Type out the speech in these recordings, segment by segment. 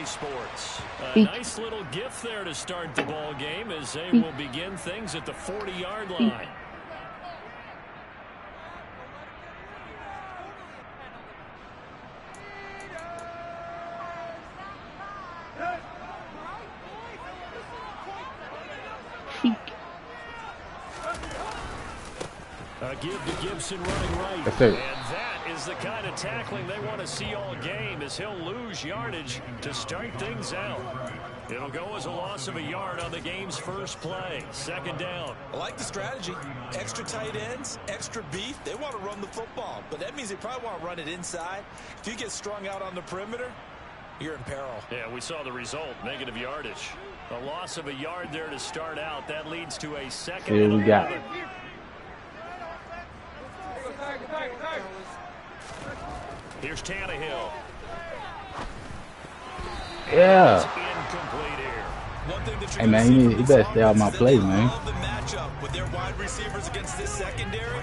LA Sports. A nice little gift there to start the ball game as they will begin things at the 40-yard line. A give to Gibson running right. That's it. And that is the kind of tackling they want to see all game as he'll lose yardage to start things out. It'll go as a loss of a yard on the game's first play. Second down. I like the strategy. Extra tight ends, extra beef. They want to run the football, but that means they probably want to run it inside. If you get strung out on the perimeter, you're in peril. Yeah, we saw the result. Negative yardage. A loss of a yard there to start out. That leads to a second. Here we got it. Here's Tannehill. Yeah. Incomplete here. Hey man, you better stay out my play, man. The matchup with their wide receivers against this secondary,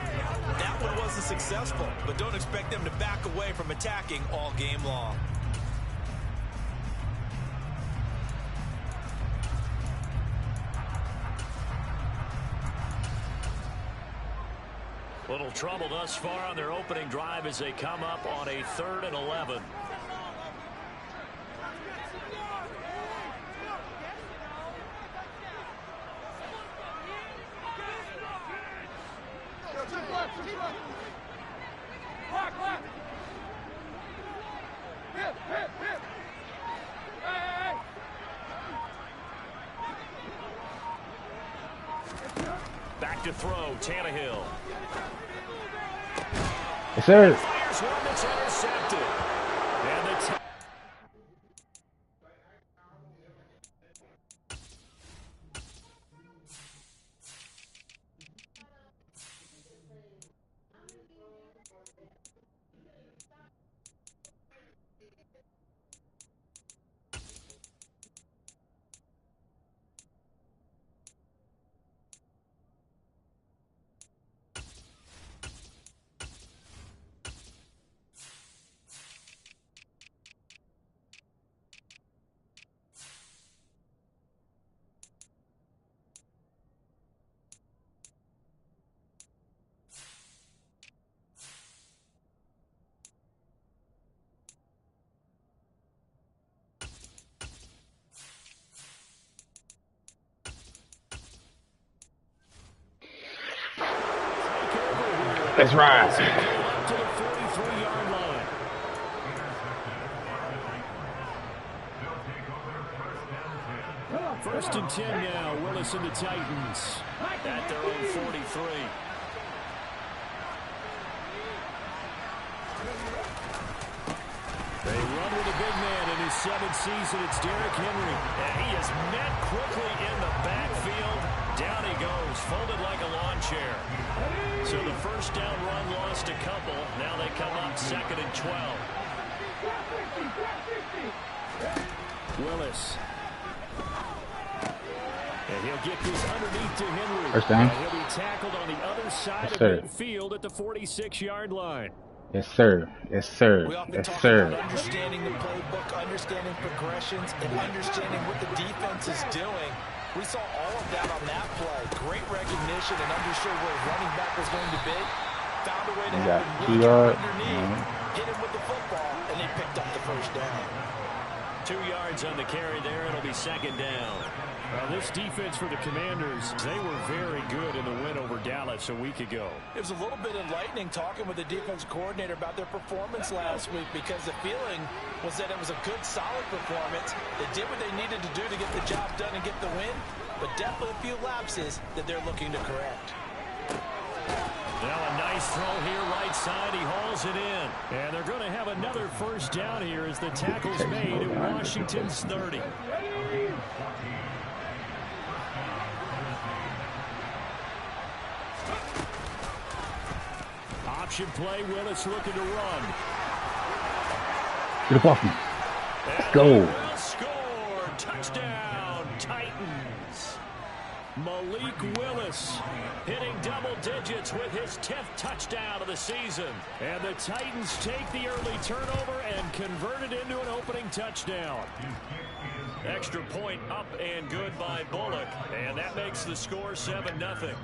that one wasn't successful, but don't expect them to back away from attacking all game long. Little trouble thus far on their opening drive as they come up on a 3rd and 11. Back to throw, Tannehill. Yes, sir. Fires one that's intercepted. And the That's right. to the 43-yard line. First and 10 now. Willis and the Titans at their own 43. They run with a big man in his 7th season. It's Derrick Henry. And he is met quickly in the backfield. Down he goes, folded like a lawn chair. So the first down run lost a couple. Now they come up 2nd and 12. Willis. And he'll get this underneath to Henry. First down. And he'll be tackled on the other side of midfield at the 46-yard line. Yes, sir. Yes, sir. Yes, sir. Understanding the playbook, understanding progressions, and understanding what the defense is doing. We saw all of that on that play. Great recognition and understood where his running back was going to be. Found a way to have him reach underneath, hit him with the football, and they picked up the first down. 2 yards on the carry there. It'll be 2nd down. This defense for the Commanders, they were very good in the win over Dallas a week ago. It was a little bit enlightening talking with the defense coordinator about their performance last week because the feeling was that it was a good, solid performance. They did what they needed to do to get the job done and get the win, but definitely a few lapses that they're looking to correct. Now a nice throw here right side. He hauls it in. And they're going to have another first down here as the tackle's made at Washington's 30. Option play, Willis looking to run. Get a Buffy. Let's go. Well scored. Touchdown, Titans. Malik Willis hitting double digits with his 10th touchdown of the season. And the Titans take the early turnover and convert it into an opening touchdown. Extra point up and good by Bullock. And that makes the score 7-0.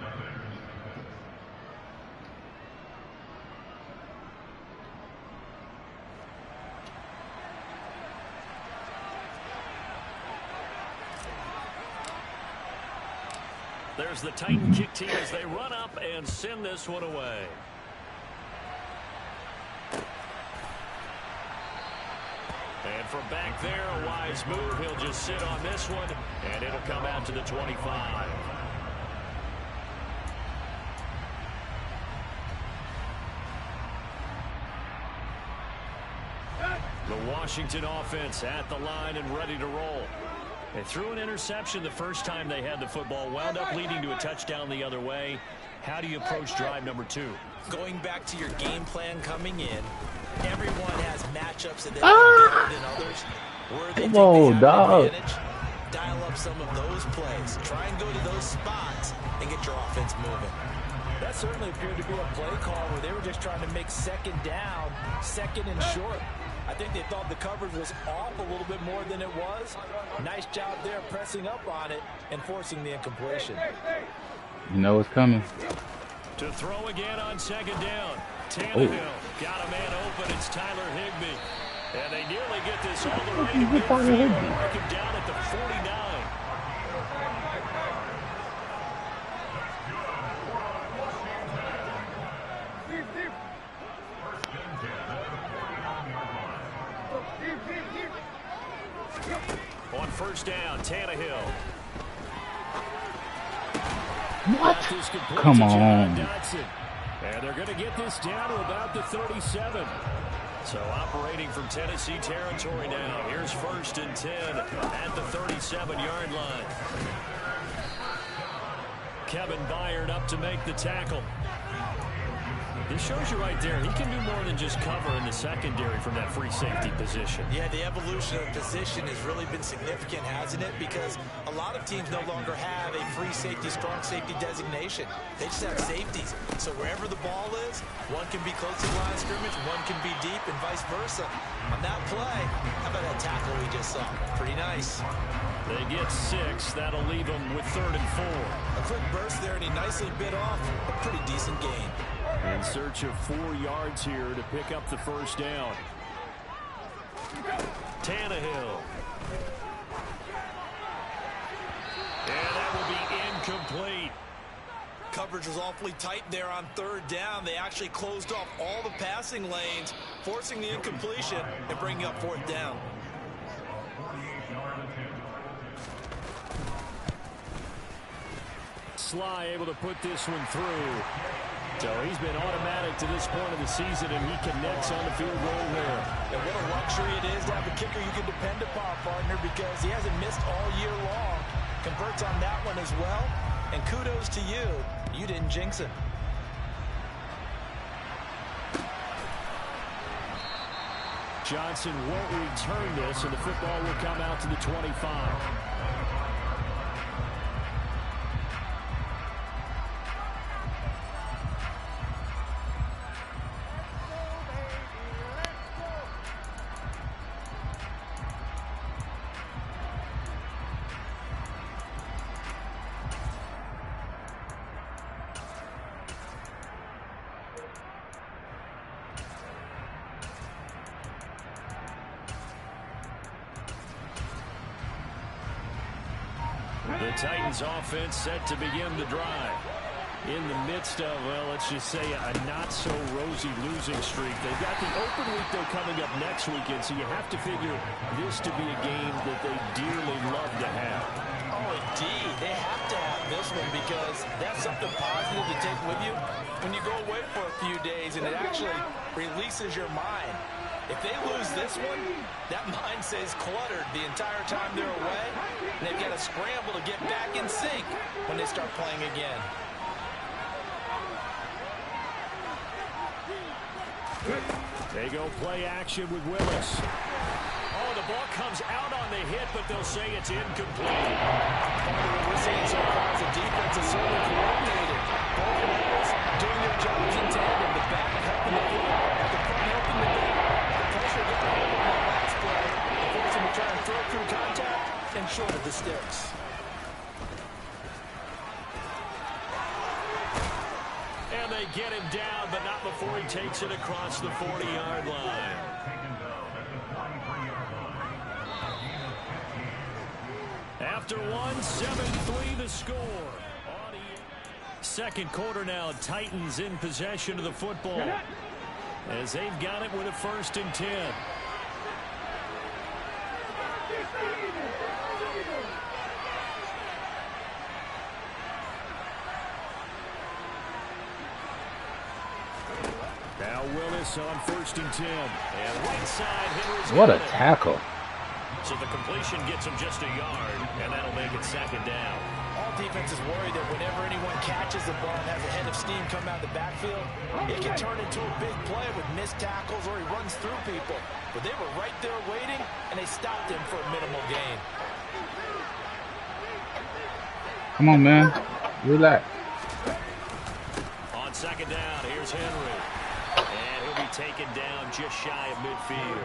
There's the Titan kick team as they run up and send this one away. And from back there, a wise move. He'll just sit on this one, and it'll come out to the 25. The Washington offense at the line and ready to roll. They threw an interception the first time they had the football, wound up leading to a touchdown the other way. How do you approach drive number 2? Going back to your game plan coming in, everyone has matchups that they are better than others. Where they Come on, dog. Advantage, dial up some of those plays. Try and go to those spots and get your offense moving. That certainly appeared to be a play call where they were just trying to make second down, second and short. I think they thought the coverage was off a little bit more than it was. Nice job there pressing up on it and forcing the incompletion. You know it's coming. To throw again on second down. Tannehill got a man open. It's Tyler Higbee. And they nearly get this all the way to midfield. Mark him down at the 49. On first down, Tannehill. What? Come on. And they're going to get this down to about the 37. So operating from Tennessee territory now. Here's 1st and 10 at the 37-yard line. Kevin Byard up to make the tackle. This shows you right there, he can do more than just cover in the secondary from that free safety position. Yeah, the evolution of the position has really been significant, hasn't it? Because a lot of teams no longer have a free safety, strong safety designation. They just have safeties. So wherever the ball is, one can be close to the line of scrimmage, one can be deep, and vice versa. On that play, how about that tackle we just saw? Pretty nice. They get 6. That'll leave them with 3rd and 4. A quick burst there, and he nicely bit off a pretty decent gain. In search of 4 yards here to pick up the first down. Tannehill. And that will be incomplete. Coverage was awfully tight there on 3rd down. They actually closed off all the passing lanes, forcing the incompletion and bringing up 4th down. Sly able to put this one through. So he's been automatic to this point of the season, and he connects on the field goal there. And what a luxury it is to have a kicker you can depend upon, partner, because he hasn't missed all year long. Converts on that one as well, and kudos to you. You didn't jinx it. Johnson won't return this, and the football will come out to the 25. The Titans offense set to begin the drive. In the midst of, well, let's just say a not-so-rosy losing streak. They've got the open week, though, coming up next weekend, so you have to figure this to be a game that they dearly love to have. Oh, indeed. They have to have this one because that's something positive to take with you when you go away for a few days, and it actually releases your mind. If they lose this one, that mind stays cluttered the entire time they're away, and they've got to scramble to get back in sync when they start playing again. They go play action with Willis. Oh, the ball comes out on the hit, but they'll say it's incomplete. What we're seeing so far is the defense is certainly coordinated. Both and short of the sticks. And they get him down, but not before he takes it across the 40-yard line. After one, 7-3 the score. Second quarter now, Titans in possession of the football as they've got it with a 1st and 10. Now Willis on 1st and 10. And right side, Henry's What a tackle. So the completion gets him just a yard, and that'll make it 2nd down. All defense is worried that whenever anyone catches the ball and has a head of steam come out the backfield, it can turn into a big play with missed tackles or he runs through people. But they were right there waiting, and they stopped him for a minimal gain. Come on, man. Relax. On 2nd down, here's Henry. And he'll be taken down just shy of midfield.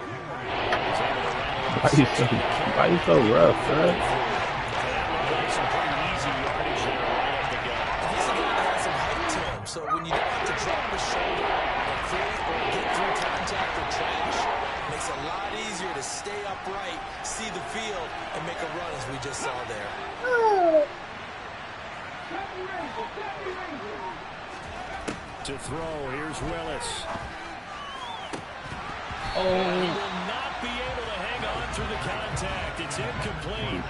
He's able to rattle up Why you so rough, sir? some pretty easy yardage there right up the gut. He's a guy that has some height to him, so when you don't have to drop a shoulder or create or get through contact or trash, it makes it a lot easier to stay upright, see the field, and make a run as we just saw there. To throw, here's Willis. Oh. He will not be able to hang on through the contact. It's incomplete.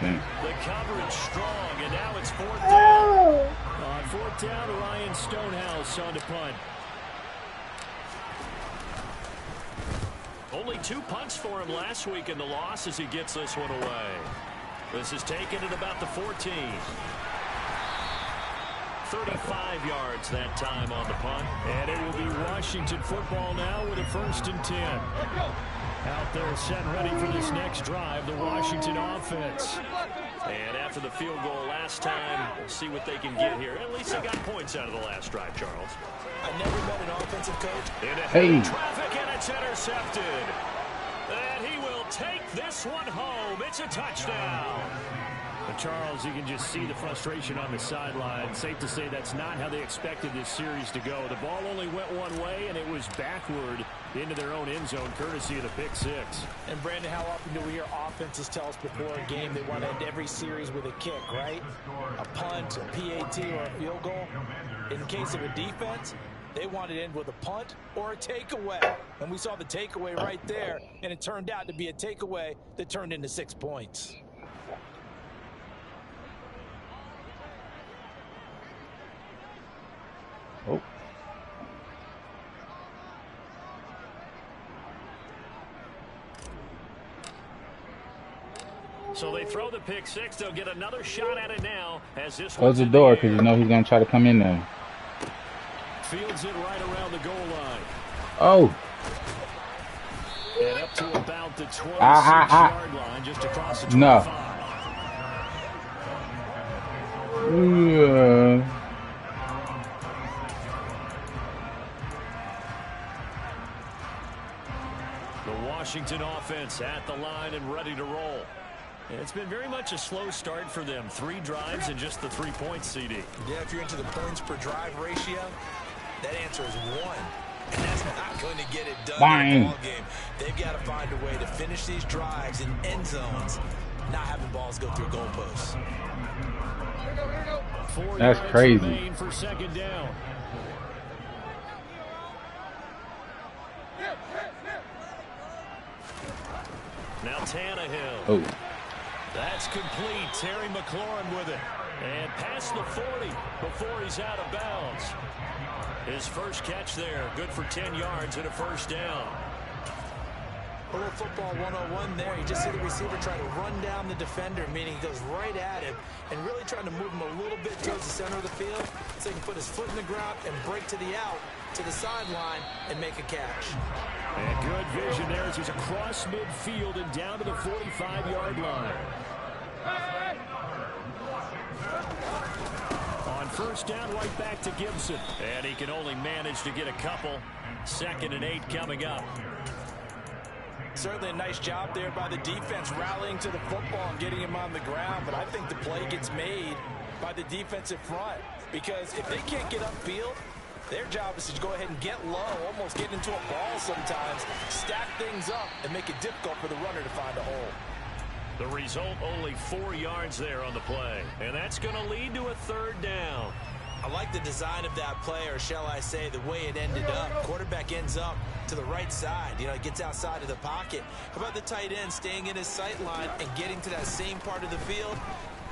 The coverage strong, and now it's 4th down. On 4th down, Ryan Stonehouse on to punt. Only 2 punts for him last week in the loss as he gets this one away. This is taken at about the 14. 35 yards that time on the punt. And it will be Washington football now with a 1st and 10. Out there set ready for this next drive, the Washington offense. And after the field goal last time, we'll see what they can get here. At least they got points out of the last drive, Charles. I never met an offensive coach. Into heavy traffic, and it's intercepted. And he will take this one home. It's a touchdown. But Charles, you can just see the frustration on the sideline. Safe to say that's not how they expected this series to go. The ball only went one way, and it was backward into their own end zone, courtesy of the pick six. And, Brandon, how often do we hear offenses tell us before a game they want to end every series with a kick, right? A punt, a PAT, or a field goal. In the case of a defense, they want to end with a punt or a takeaway. And we saw the takeaway right there, and it turned out to be a takeaway that turned into 6 points. Oh. So they throw the pick six. They'll get another shot at it now. As this Close the door because you know he's going to try to come in there. Fields it right around the goal line. Oh. And up to about the 26-yard line, just across the 25. No. Yeah. The Washington offense at the line and ready to roll. It's been very much a slow start for them. 3 drives and just the 3 points, CD. Yeah, if you're into the points per drive ratio, that answer is 1. And that's not going to get it done in the ball game. They've got to find a way to finish these drives in end zones, not having balls go through goalposts. That's crazy. For second down. Now Tannehill. Oh. That's complete. Terry McLaurin with it. And past the 40 before he's out of bounds. His first catch there. Good for 10 yards and a first down. A little football 101 there. You just see the receiver try to run down the defender, meaning he goes right at him and really trying to move him a little bit towards the center of the field so he can put his foot in the ground and break to the out, to the sideline, and make a catch. And good vision there as he's across midfield and down to the 45-yard line. On first down, right back to Gibson. And he can only manage to get a couple. 2nd and 8 coming up. Certainly a nice job there by the defense, rallying to the football and getting him on the ground. But I think the play gets made by the defensive front, because if they can't get upfield, their job is to go ahead and get low, almost get into a ball sometimes, stack things up, and make it difficult for the runner to find a hole. The result, only 4 yards there on the play. And that's going to lead to a 3rd down. I like the design of that play, or shall I say the way it ended up. Quarterback ends up to the right side. You know, he gets outside of the pocket. How about the tight end staying in his sight line and getting to that same part of the field,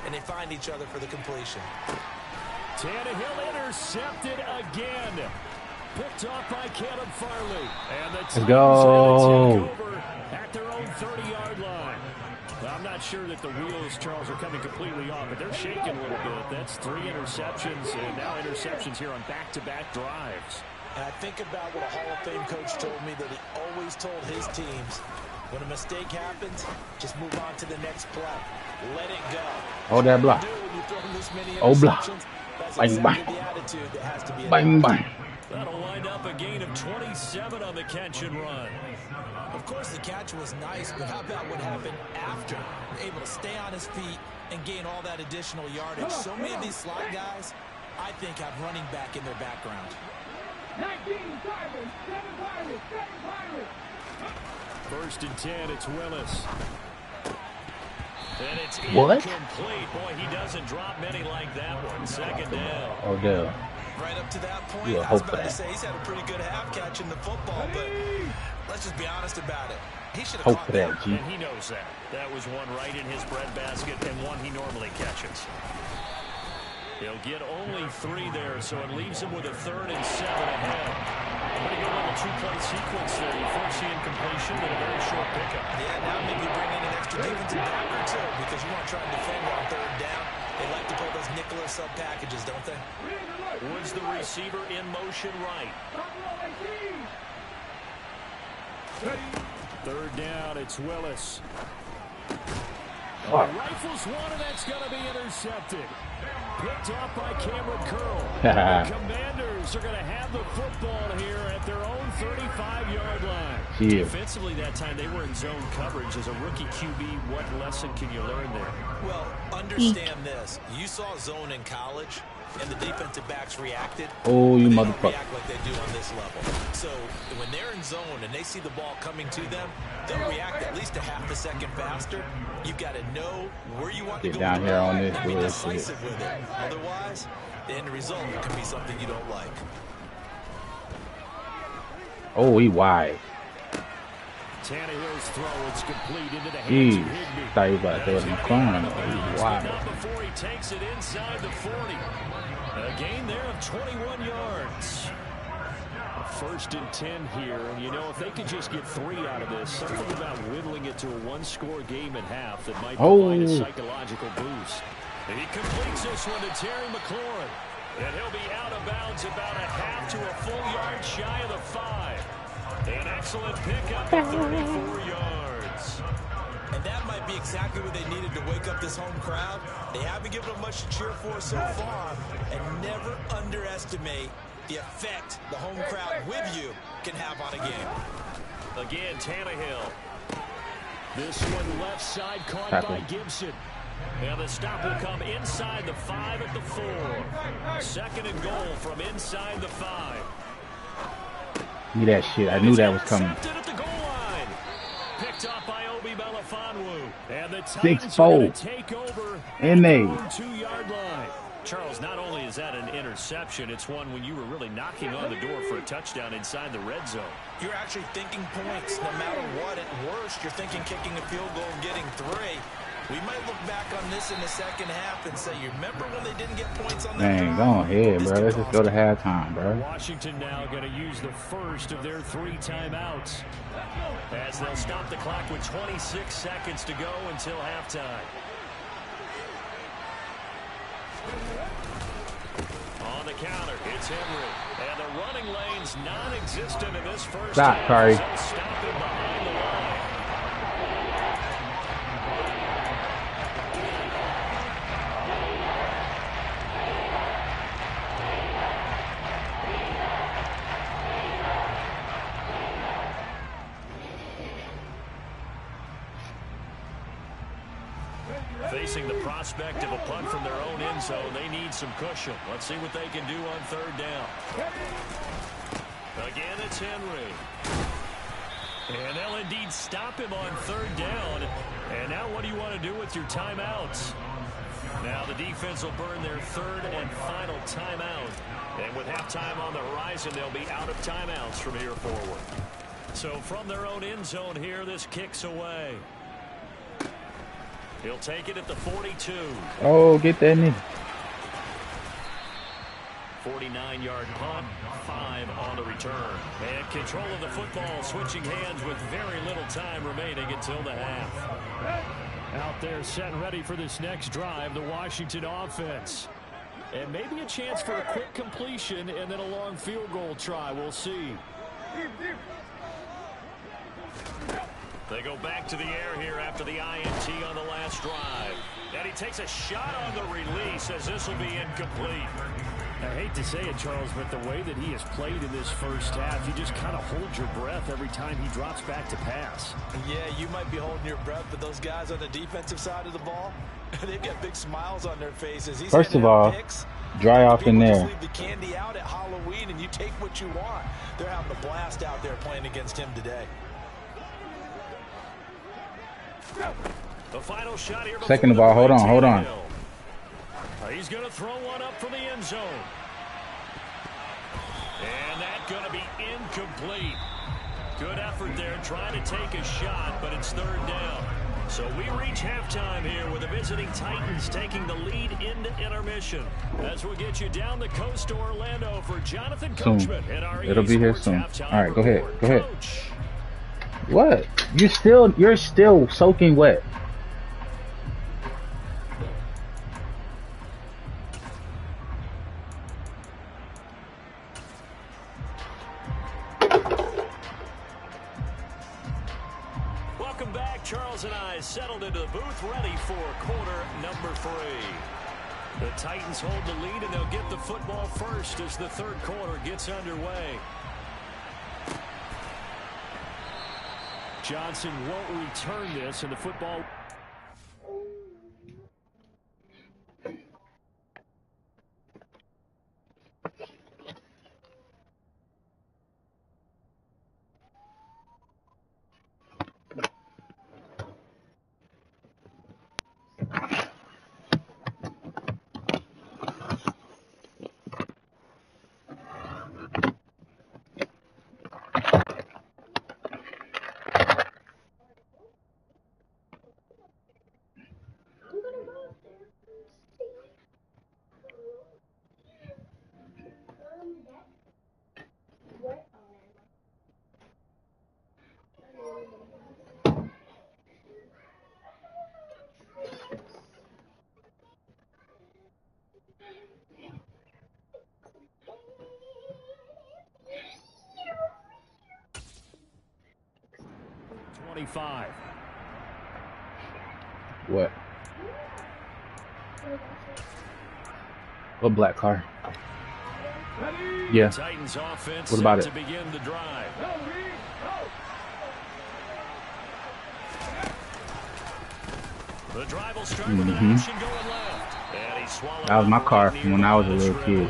and they find each other for the completion. Tannehill intercepted again. Picked off by Caleb Farley. And the Titans Let's go. take over at their own 30-yard line. Well, I'm not sure that the wheels, Charles, are coming completely off, but they're shaking a little bit. That's 3 interceptions, and now interceptions here on back-to-back drives. And I think about what a Hall of Fame coach told me, that he always told his teams, when a mistake happens, just move on to the next play. Let it go. Oh, that block. Oh, block. Bang, bang. Bang, bang. That'll wind up a gain of 27 on the catch and run. Of course, the catch was nice, but how about what happened after? Able to stay on his feet and gain all that additional yardage. So many of these slot guys, I think, have running back in their background. 19 Pirates, 7 Pirates, 7 Pirates. 1st and 10, it's Willis. And it's What? incomplete. Boy, he doesn't drop many like that one. 2nd down. Odell. Right up to that point, Yeah, I was hope about to that. say he's had a pretty good half catching the football, but let's just be honest about it. He should have Hope caught for that, G. And he knows that. That was one right in his breadbasket and one he normally catches. He'll get only 3 there, so it leaves him with a 3rd and 7 ahead. Pretty good little 2-play sequence there. You first see incompletion, then a very short pickup. Yeah, now maybe bring in an extra defensive back or two, because you want to try and defend on 3rd down. They like to play those nickel or sub packages, don't they? Woods, the receiver, in motion right. 3rd down, it's Willis. Oh. Rifles one, and that's going to be intercepted. Picked off by Cameron Curl. The Commanders are going to have the football here at their own 35-yard line. Yeah. Defensively that time, they were in zone coverage. As a rookie QB, what lesson can you learn there? Well, understand this. You saw zone in college, and the defensive backs reacted. Oh, you They don't motherfucker. react like they do on this level. So when they're in zone and they see the ball coming to them, they'll react at least a half a second faster. You've got to know where you want to Get go. down with the here ball on and this be bullshit. decisive with it. Otherwise, the end result can be something you don't like. Oh, he wide. Tannehill's throw, it's complete into the hands Jeez. of Higbee. Thought he was about to throw it in the corner. He Not wide. before he takes it inside the 40. A gain there of 21 yards. 1st and 10 here, and you know, if they could just get 3 out of this, something about whittling it to a 1-score game at half that might provide a psychological boost. He completes this one to Terry McLaurin, and he'll be out of bounds about a half to a full yard shy of the 5. An excellent pickup of 34 yards. And that might be exactly what they needed to wake up this home crowd. They haven't given them much to cheer for so far, and never underestimate the effect the home crowd with you can have on a game. Again, Tannehill. This one left side caught Tackle. by Gibson. And the stop will come inside the 5 at the 4. 2nd and goal from inside the 5. Give me that shit. I knew that was coming. Intercepted at the goal line. Picked off by Obi Melifonwu. And the Titans 6-4. are going to take over And they. 2-yard line. Charles, not only is that an interception, it's one when you were really knocking on the door for a touchdown inside the red zone. You're actually thinking points no matter what. At worst, you're thinking kicking a field goal and getting 3. We might look back on this in the second half and say, you remember when they didn't get points on that Man, drive? go ahead, This bro. could Let's just cost go to them. halftime, bro. Washington now going to use the first of their 3 timeouts as they'll stop the clock with 26 seconds to go until halftime. On the counter, it's Henry. And the running lane's non-existent in this first Stop, half. Curry. So stop him behind the line. Facing the prospect of a punt from their own end zone, they need some cushion. Let's see what they can do on third down. Again, it's Henry. And they'll indeed stop him on third down. And now what do you want to do with your timeouts? Now the defense will burn their third and final timeout. And with halftime on the horizon, they'll be out of timeouts from here forward. So from their own end zone here, this kicks away. He'll take it at the 42. Oh, get that nigga. 49-yard punt, 5 on the return. And control of the football, switching hands with very little time remaining until the half. Out there set and ready for this next drive, the Washington offense. And maybe a chance for a quick completion and then a long field goal try. We'll see. They go back to the air here after the INT on the last drive. And he takes a shot on the release as this will be incomplete. I hate to say it, Charles, but the way that he has played in this first half, you just kind of hold your breath every time he drops back to pass. Yeah, you might be holding your breath, but those guys on the defensive side of the ball, they've got big smiles on their faces. He's First of all, dry off in there. Leave the candy out at Halloween, and you take what you want. They're having a blast out there playing against him today. The final shot here. Second of all, hold on. He's going to throw one up from the end zone. And that's going to be incomplete. Good effort there trying to take a shot, but it's third down. So we reach halftime here with the visiting Titans taking the lead into intermission. As we'll get you down the coast to Orlando for Jonathan Coachman and our It'll be here soon. All right, go ahead. Coach. What? You're still soaking wet. Welcome back. Charles and I settled into the booth ready for quarter number 3. The Titans hold the lead and they'll get the football first as the third quarter gets underway. Johnson won't return this, and the football. What? What black car? Yeah. Titans offense what about it? To begin the drive. The drive will start with an action going left. And he swallowed. That was my car from when I was a little kid.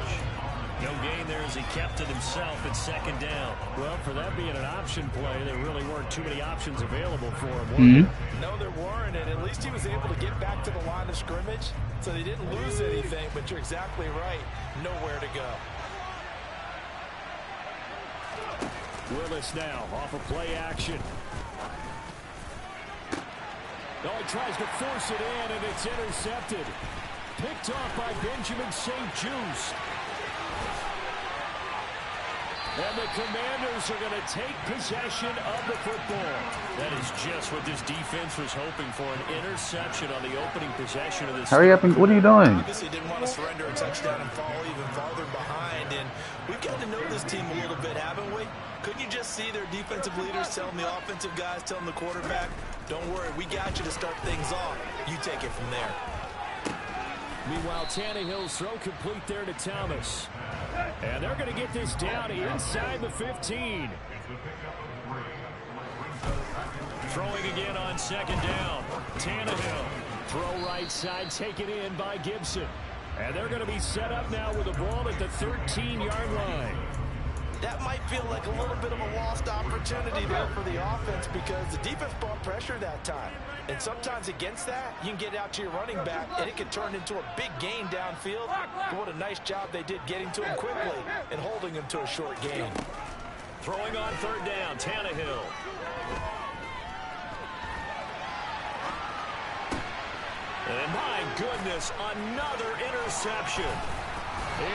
No gain there as he kept it himself at second down. Well, for that being an option play, there really weren't too many options available for him. No, there weren't, and at least he was able to get back to the line of scrimmage, so they didn't lose anything, but you're exactly right. Nowhere to go. Willis now off of play action. Oh, he tries to force it in, and it's intercepted. Picked off by Benjamin St. Juste. And the Commanders are going to take possession of the football. That is just what this defense was hoping for, an interception on the opening possession of this. Hurry up and what are you doing? Obviously didn't want to surrender a touchdown and fall even farther behind. And we've got to know this team a little bit, haven't we? Couldn't you just see their defensive leaders telling the offensive guys, telling the quarterback, don't worry, we got you to start things off. You take it from there. Meanwhile, Tannehill's throw complete there to Thomas. And they're going to get this down inside the 15. Throwing again on second down. Tannehill Throw right side, taken in by Gibson. And they're going to be set up now with the ball at the 13-yard line. That might feel like a little bit of a lost opportunity there for the offense because the defense brought pressure that time. And sometimes against that, you can get out to your running back, and it can turn into a big gain downfield. But what a nice job they did getting to him quickly and holding him to a short gain. Throwing on third down, Tannehill. And my goodness, another interception.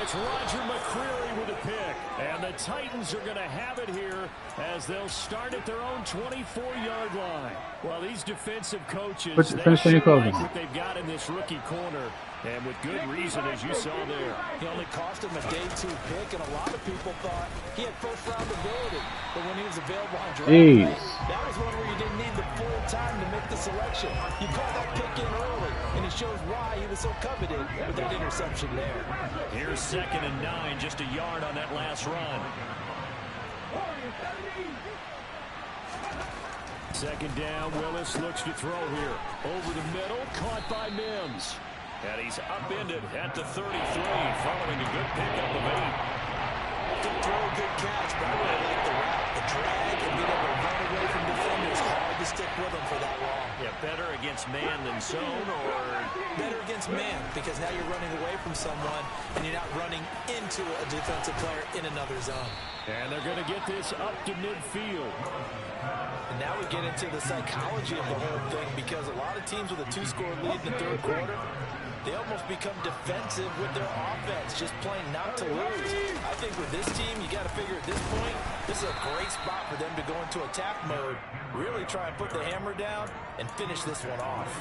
It's Roger McCreary with a pick. And the Titans are going to have it here as they'll start at their own 24-yard line. Well, these defensive coaches, they sure like what they've got in this rookie corner. And with good reason, as you saw there. He only cost him a day 2 pick, and a lot of people thought he had first-round ability. But when he was available on draft day, that was one where you didn't need the full time to make the selection. You called that pick in early, and it shows why he was so coveted with that interception there. Here's 2nd and 9, just a yard on that last run. 2nd down, Willis looks to throw here. Over the middle, caught by Mims. And he's upended at the 33, following a good pickup of 8. Good throw, good catch, but I really like the route. The drag and being able to run away from defenders. Hard to stick with them for that long. Yeah, better against man than zone, or? Better against man, because now you're running away from someone, and you're not running into a defensive player in another zone. And they're going to get this up to midfield. And now we get into the psychology of the whole thing, because a lot of teams with a 2-score lead in the third quarter, they almost become defensive with their offense, just playing not to lose. I think with this team, you got to figure at this point, this is a great spot for them to go into attack mode, really try and put the hammer down and finish this one off.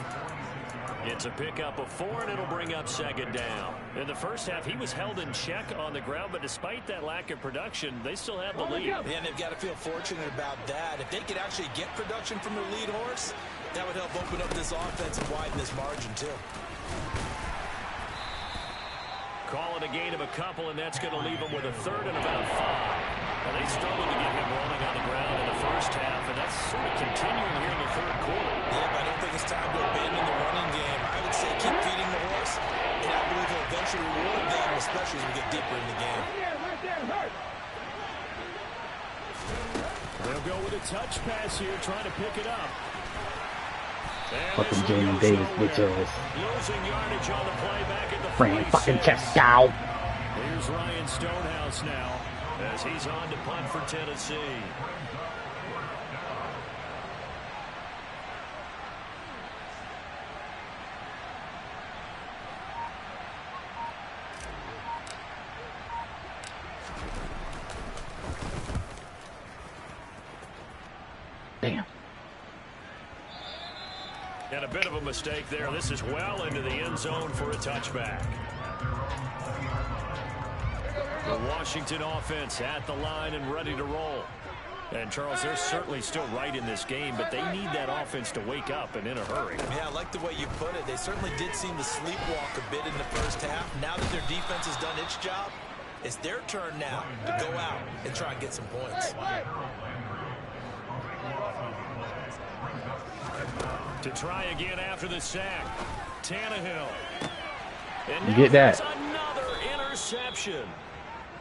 It's a pickup of 4, and it'll bring up 2nd down. In the first half, he was held in check on the ground, but despite that lack of production, they still have the lead. And they've got to feel fortunate about that. If they could actually get production from their lead horse, that would help open up this offense and widen this margin, too. Call it a gain of a couple, and that's going to leave them with a 3rd and about 5. Well, they struggled to get him rolling on the ground in the first half, and that's sort of continuing here in the third quarter. Yeah, but I don't think it's time to abandon the running game. I would say keep feeding the horse, and I believe he'll eventually reward them, especially as we get deeper in the game. They'll go with a touch pass here, trying to pick it up. Fucking Jamin Davis, bitch ass. Losing yardage on the play back at the Friend fucking chest out. Here's Ryan Stonehouse now, as he's on to punt for Tennessee. Damn. And a bit of a mistake there. This is well into the end zone for a touchback. The Washington offense at the line and ready to roll. And, Charles, they're certainly still right in this game, but they need that offense to wake up and in a hurry. Yeah, I like the way you put it. They certainly did seem to sleepwalk a bit in the first half. Now that their defense has done its job, it's their turn now to go out and try and get some points. To try again after the sack, Tannehill. And you get that. Another interception.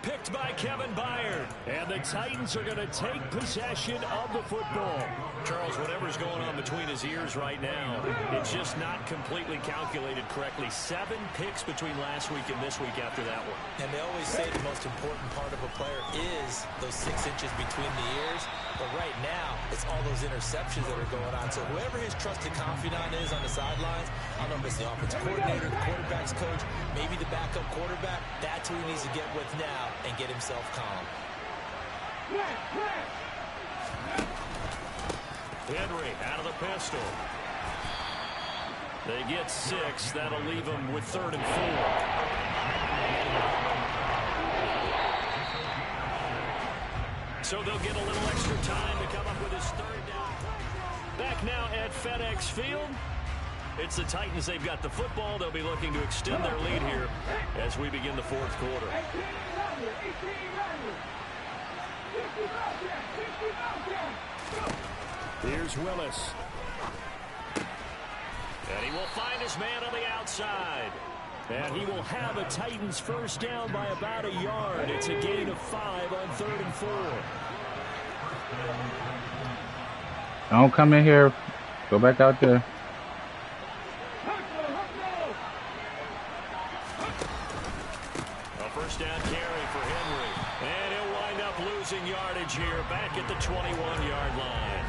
Picked by Kevin Byard. And the Titans are going to take possession of the football. Charles, whatever's going on between his ears right now, it's just not completely calculated correctly. 7 picks between last week and this week after that one. And they always say the most important part of a player is those 6 inches between the ears. But right now, it's all those interceptions that are going on. So whoever his trusted confidant is on the sidelines, I don't know if it's the offensive coordinator, the quarterback's coach, maybe the backup quarterback, that's who he needs to get with now and get himself calm. Henry out of the pistol. They get 6. That'll leave them with 3rd and 4. So they'll get a little extra time to come up with his 3rd down. Back now at FedEx Field. It's the Titans. They've got the football. They'll be looking to extend their lead here as we begin the 4th quarter. Here's Willis. And he will find his man on the outside. And he will have a Titans first down by about a yard. It's a gain of 5 on 3rd and 4. Don't come in here. Go back out there. A first down carry for Henry. And he'll wind up losing yardage here back at the 21-yard line.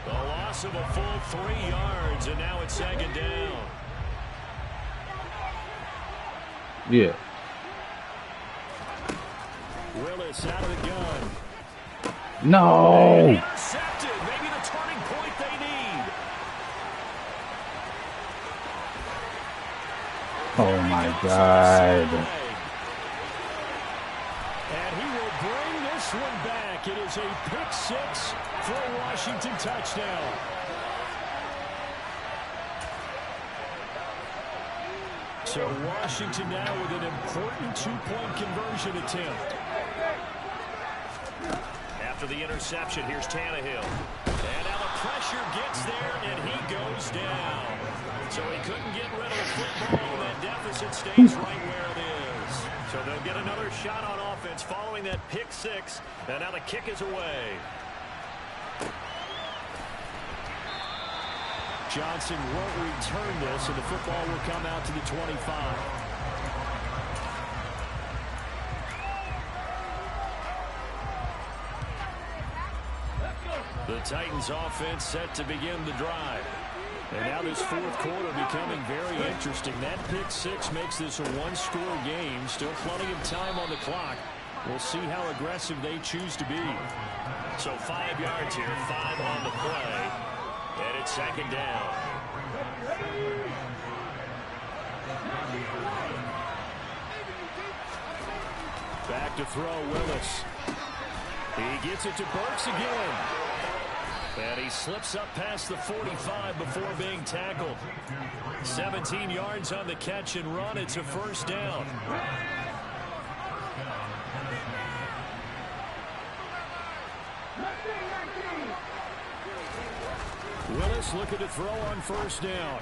The loss of a full 3 yards, and now it's 2nd down. Yeah. Willis out of the gun. No. Intercepted. Maybe the turning point they need. Oh my God. And he will bring this one back. It is a pick 6 for a Washington touchdown. So Washington now with an important 2-point conversion attempt. After the interception, here's Tannehill. And now the pressure gets there, and he goes down. So he couldn't get rid of the football, and that deficit stays right where it is. So they'll get another shot on offense following that pick 6, and now the kick is away. Johnson won't return this, and the football will come out to the 25. The Titans offense set to begin the drive. And now this 4th quarter becoming very interesting. That pick 6 makes this a 1-score game. Still plenty of time on the clock. We'll see how aggressive they choose to be. So 5 yards here, 5 on the play. And it's 2nd down. Back to throw, Willis. He gets it to Burks again. And he slips up past the 45 before being tackled. 17 yards on the catch and run. It's a first down. Willis looking to throw on first down.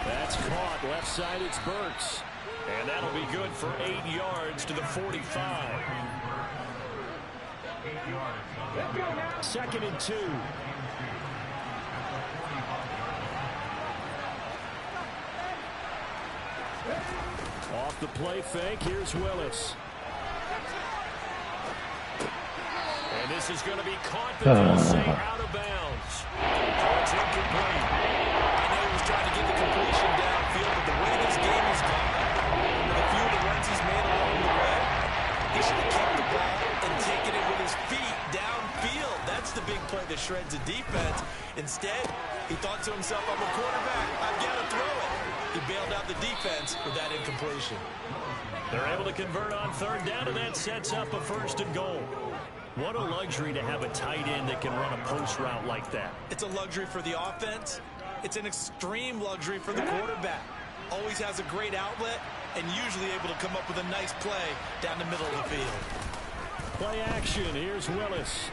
That's caught. Left side, it's Burks. And that'll be good for 8 yards to the 45. 2nd and 2. Off the play fake, here's Willis. And this is going to be caught, but they'll say out of bounds. So it's incomplete. I know he was trying to get the completion downfield, but the way this game has gone, with a few of the runs he's made along the way, he should have kept the ball and taken it with his feet downfield. That's the big play that shreds the defense. Instead, he thought to himself, I'm a quarterback, I've got to throw it. He bailed out the defense with that incompletion. They're able to convert on 3rd down, and that sets up a 1st and goal. What a luxury to have a tight end that can run a post route like that. It's a luxury for the offense. It's an extreme luxury for the quarterback. Always has a great outlet and usually able to come up with a nice play down the middle of the field. Play action. Here's Willis.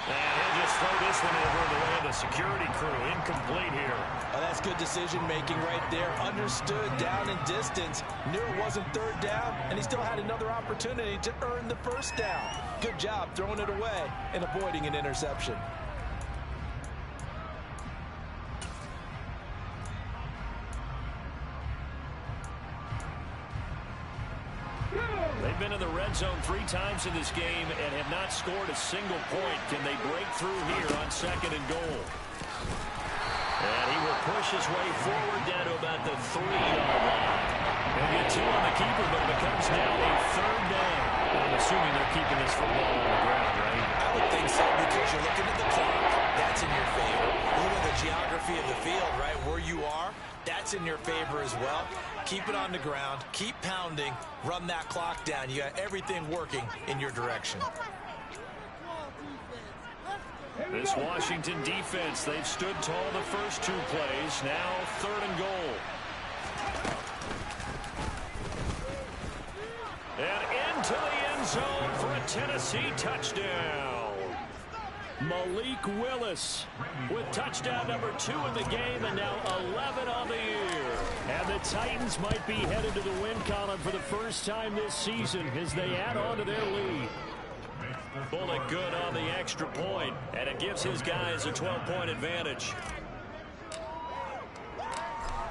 And he'll just throw this one over the way of the security crew. Incomplete here. Oh, that's good decision-making right there. Understood down and distance. Knew it wasn't 3rd down, and he still had another opportunity to earn the 1st down. Good job throwing it away and avoiding an interception. They've been in the red zone 3 times in this game and have not scored a single point. Can they break through here on 2nd and goal? And he will push his way forward down to about the 3-yard line. He'll get 2 on the keeper, but it becomes now a 3rd down. I'm assuming they're keeping this football on the ground, right? I would think so, because you're looking at the clock. That's in your favor. Look at the geography of the field, right? Where you are, that's in your favor as well. Keep it on the ground. Keep pounding. Run that clock down. You got everything working in your direction. This Washington defense, they've stood tall the first 2 plays. Now 3rd and goal. And into the end zone for a Tennessee touchdown. Malik Willis with touchdown number 2 in the game and now 11 on the year. And the Titans might be headed to the win column for the first time this season as they add on to their lead. Bullock good on the extra point, and it gives his guys a 12-point advantage.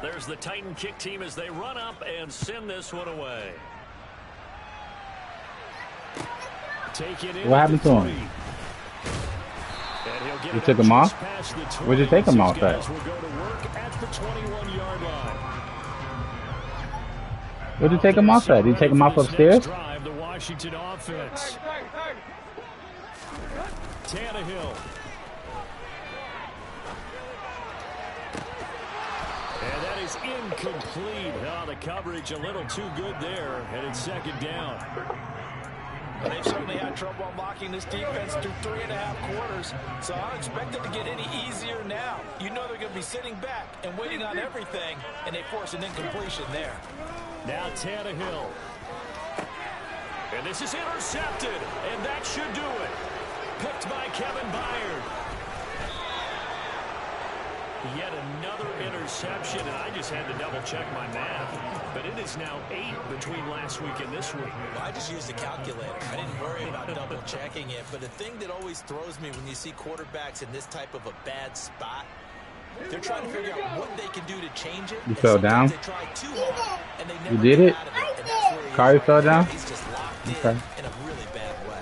There's the Titan kick team as they run up and send this one away. What happened to him? You took him off? Where'd you take him off at? Where'd you take him off at? Did you take him off upstairs? The Washington offense. Tannehill. And that is incomplete. Oh, the coverage a little too good there, and it's second down. They've certainly had trouble unlocking this defense through 3.5 quarters, so I don't expect it to get any easier now. You know they're going to be sitting back and waiting on everything, and they force an incompletion there. Now Tannehill. And this is intercepted, and that should do it. Picked by Kevin Byard. Yet another interception, and I just had to double-check my math. But it is now 8 between last week and this week. Well, I just used a calculator. I didn't worry about double-checking it. But the thing that always throws me when you see quarterbacks in this type of a bad spot, they're trying to figure out what they can do to change it. You fell down? They try too hard, and they never You did it? out of it. And that's where Kari fell down? He's just locked in a really bad way.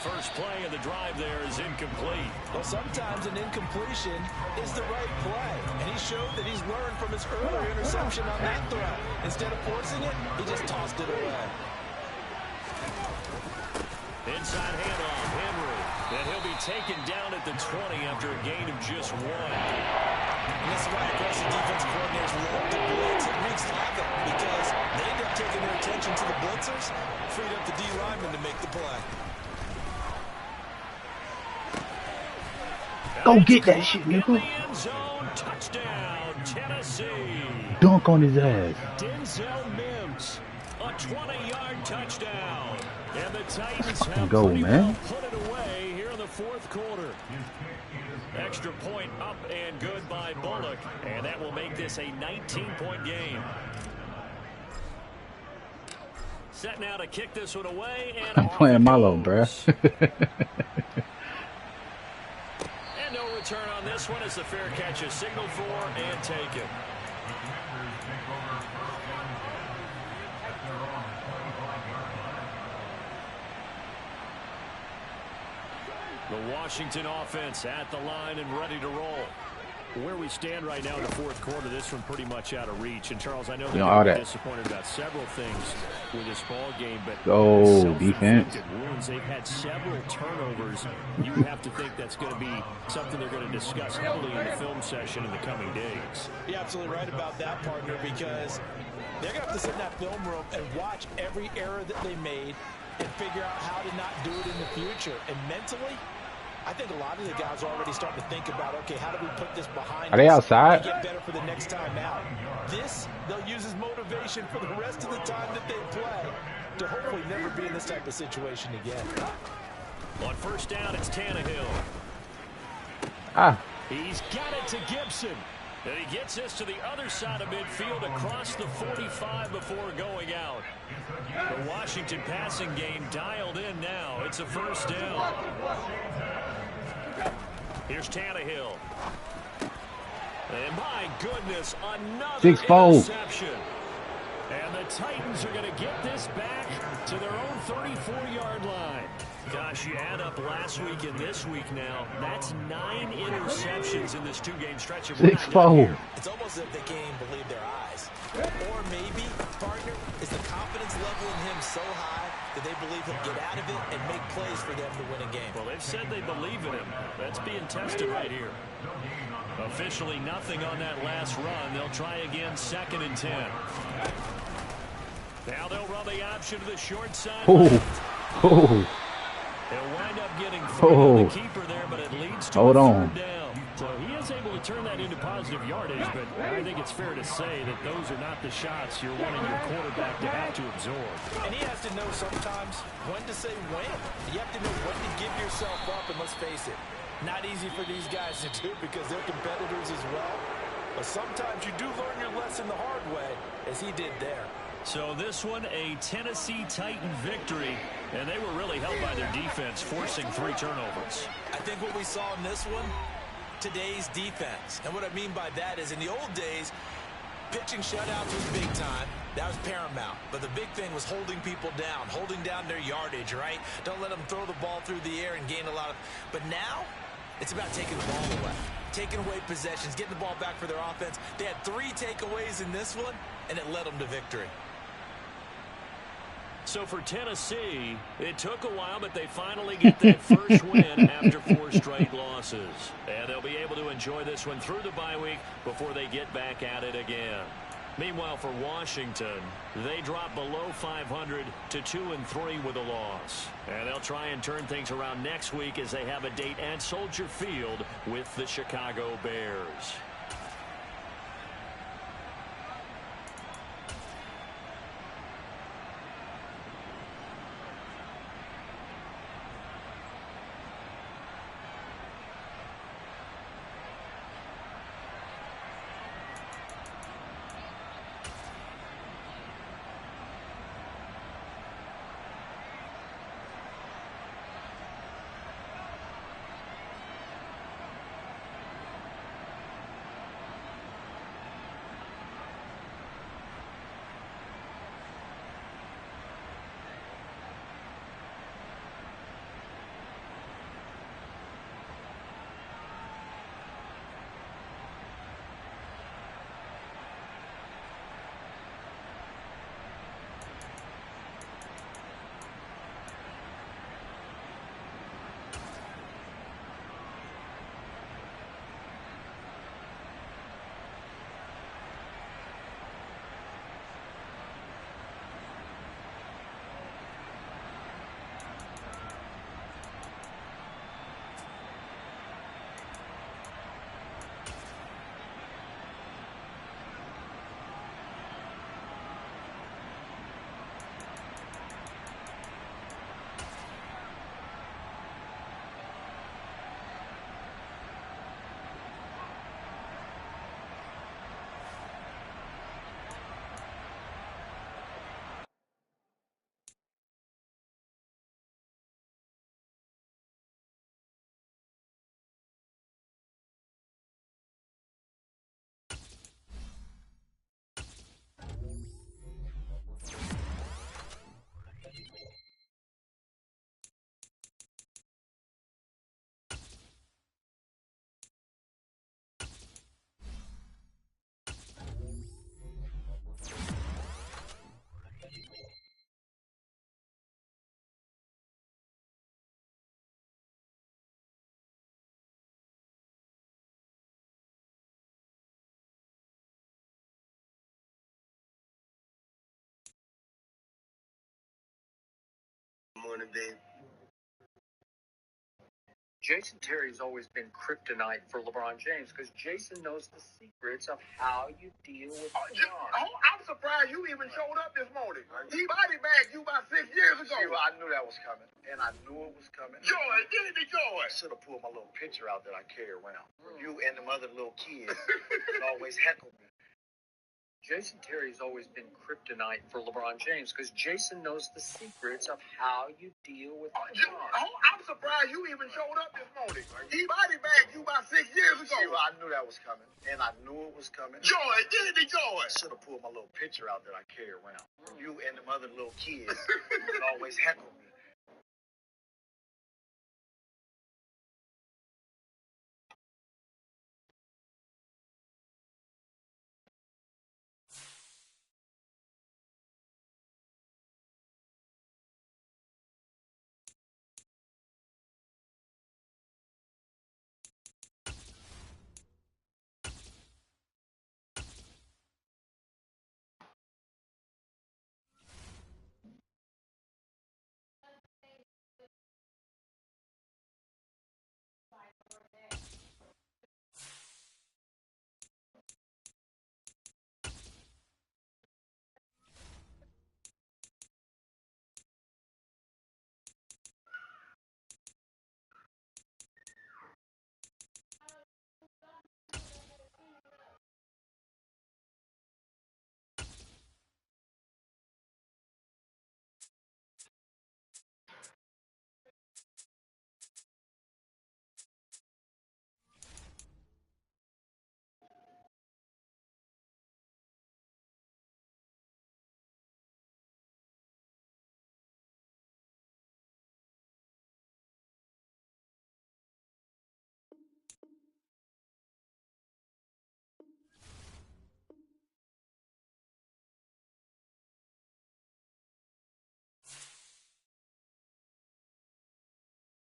First play of the drive there is incomplete. Well, sometimes an incompletion is the right play. And he showed that he's learned from his earlier interception on that throw. Instead of forcing it, he just tossed it away. Inside handoff, Henry. And he'll be taken down at the 20 after a gain of just 1. And that's why aggressive defensive coordinators love to blitz. It wreaks havoc because they end up taking their attention to the blitzers, freed up the D lineman to make the play. Go get that shit, nigga. Touchdown, Tennessee. Dunk on his ass. Denzel Mims, a 20-yard touchdown. And the Titans have go, pretty man. well put it away here in the fourth quarter. Extra point up and good by Bullock. And that will make this a 19-point game. Set now to kick this one away. And I'm playing Malo, bruh. No return on this one as the fair catch is signaled for and taken. The Washington offense at the line and ready to roll. Where we stand right now in the fourth quarter, this one pretty much out of reach. And Charles, I know they're disappointed about several things with this ball game, but defense. Wounds, they've had several turnovers. You have to think that's going to be something they're going to discuss heavily in the film session in the coming days. You're absolutely right about that, partner, because they're going to have to sit in that film room and watch every error that they made and figure out how to not do it in the future. And mentally, I think a lot of the guys are already starting to think about, okay, how do we put this behind us? Are they outside? And get better for the next time out. This, they'll use as motivation for the rest of the time that they play to hopefully never be in this type of situation again. On first down, it's Tannehill. He's got it to Gibson. And he gets this to the other side of midfield across the 45 before going out. The Washington passing game dialed in now. It's a first down. Here's Tannehill. And my goodness, another interception. And the Titans are going to get this back to their own 34-yard line. Gosh, you add up last week and this week now. That's 9 interceptions in this two-game stretch. 6-4. It's almost as if they can't even believe their eyes. Or maybe, partner, is the confidence level in him so high that they believe he'll get out of it and make plays for them to win a game. Well, they've said they believe in him. That's being tested right here. Officially nothing on that last run. They'll try again, 2nd and 10. Now they'll run the option to the short side. They'll wind up getting through the keeper there, but it leads to a third down. So he is able to turn that into positive yardage, but I think it's fair to say that those are not the shots you're wanting your quarterback to have to absorb. And he has to know sometimes when to say when. You have to know when to give yourself up, and let's face it, not easy for these guys to do because they're competitors as well. But sometimes you do learn your lesson the hard way, as he did there. So this one, a Tennessee Titan victory, and they were really helped by their defense, forcing 3 turnovers. I think what we saw in this one, today's defense. And what I mean by that is in the old days, pitching shutouts was big time. That was paramount. But the big thing was holding people down, holding down their yardage, right? Don't let them throw the ball through the air and gain a lot of... But now, it's about taking the ball away. Taking away possessions, getting the ball back for their offense. They had 3 takeaways in this one, and it led them to victory. So for Tennessee, it took a while, but they finally get that first win after 4 straight losses. And they'll be able to enjoy this one through the bye week before they get back at it again. Meanwhile, for Washington, they drop below 500 to 2-3 with a loss. And they'll try and turn things around next week as they have a date at Soldier Field with the Chicago Bears. Morning, babe. Jason Terry's always been kryptonite for LeBron James because Jason knows the secrets of how you deal with LeBron. I'm surprised you even showed up this morning. He body bagged you about 6 years ago. See, I knew that was coming, and I knew it was coming. Joy, give me joy. I should have pulled my little picture out that I carry around. You and them other little kids that always heckle me. Jason Terry's always been kryptonite for LeBron James because Jason knows the secrets of how you deal with LeBron. I'm surprised you even showed up this morning. He body bagged you about 6 years ago. See, I knew that was coming, and I knew it was coming. Joy, give me joy. I should have pulled my little picture out that I carry around. You and them other little kids that always heckle me.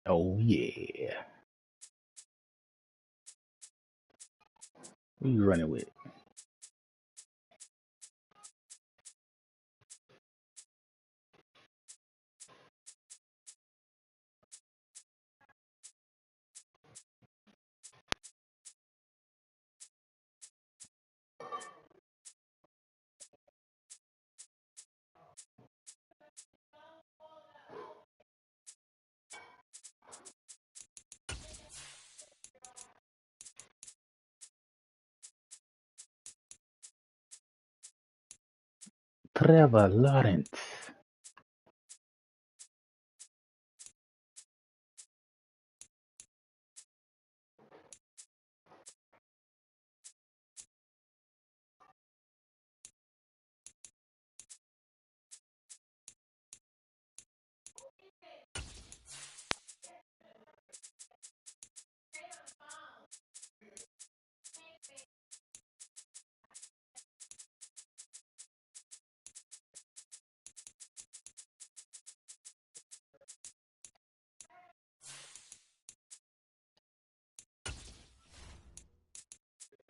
Oh yeah. Who you running with? Trevor Lawrence.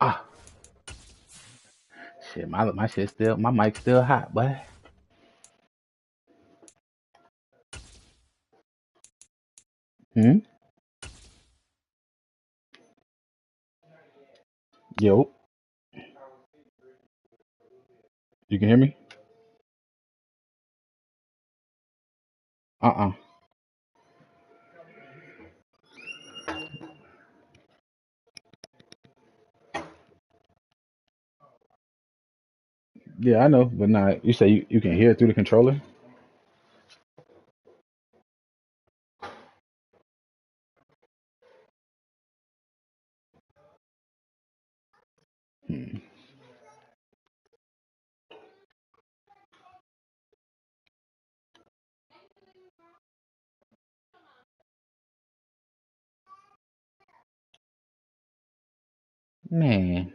Ah, shit. My shit still. My mic still hot, boy. Hmm. Yo, you can hear me? Uh-uh. Yeah, I know, but nah. You say you can hear it through the controller? Hmm. Man.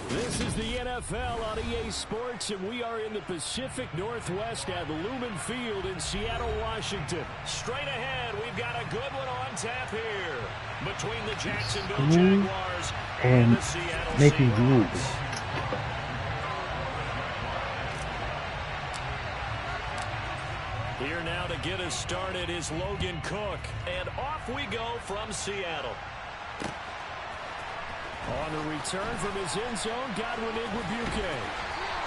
This is the NFL on EA Sports, and we are in the Pacific Northwest at LYM Field in Seattle, Washington. Straight ahead, we've got a good one on tap here between the Jacksonville Jaguars and the Seattle making rules. Seahawks. Here now to get us started is Logan Cook, and off we go from Seattle. On the return from his end zone, Godwin Igwebuike.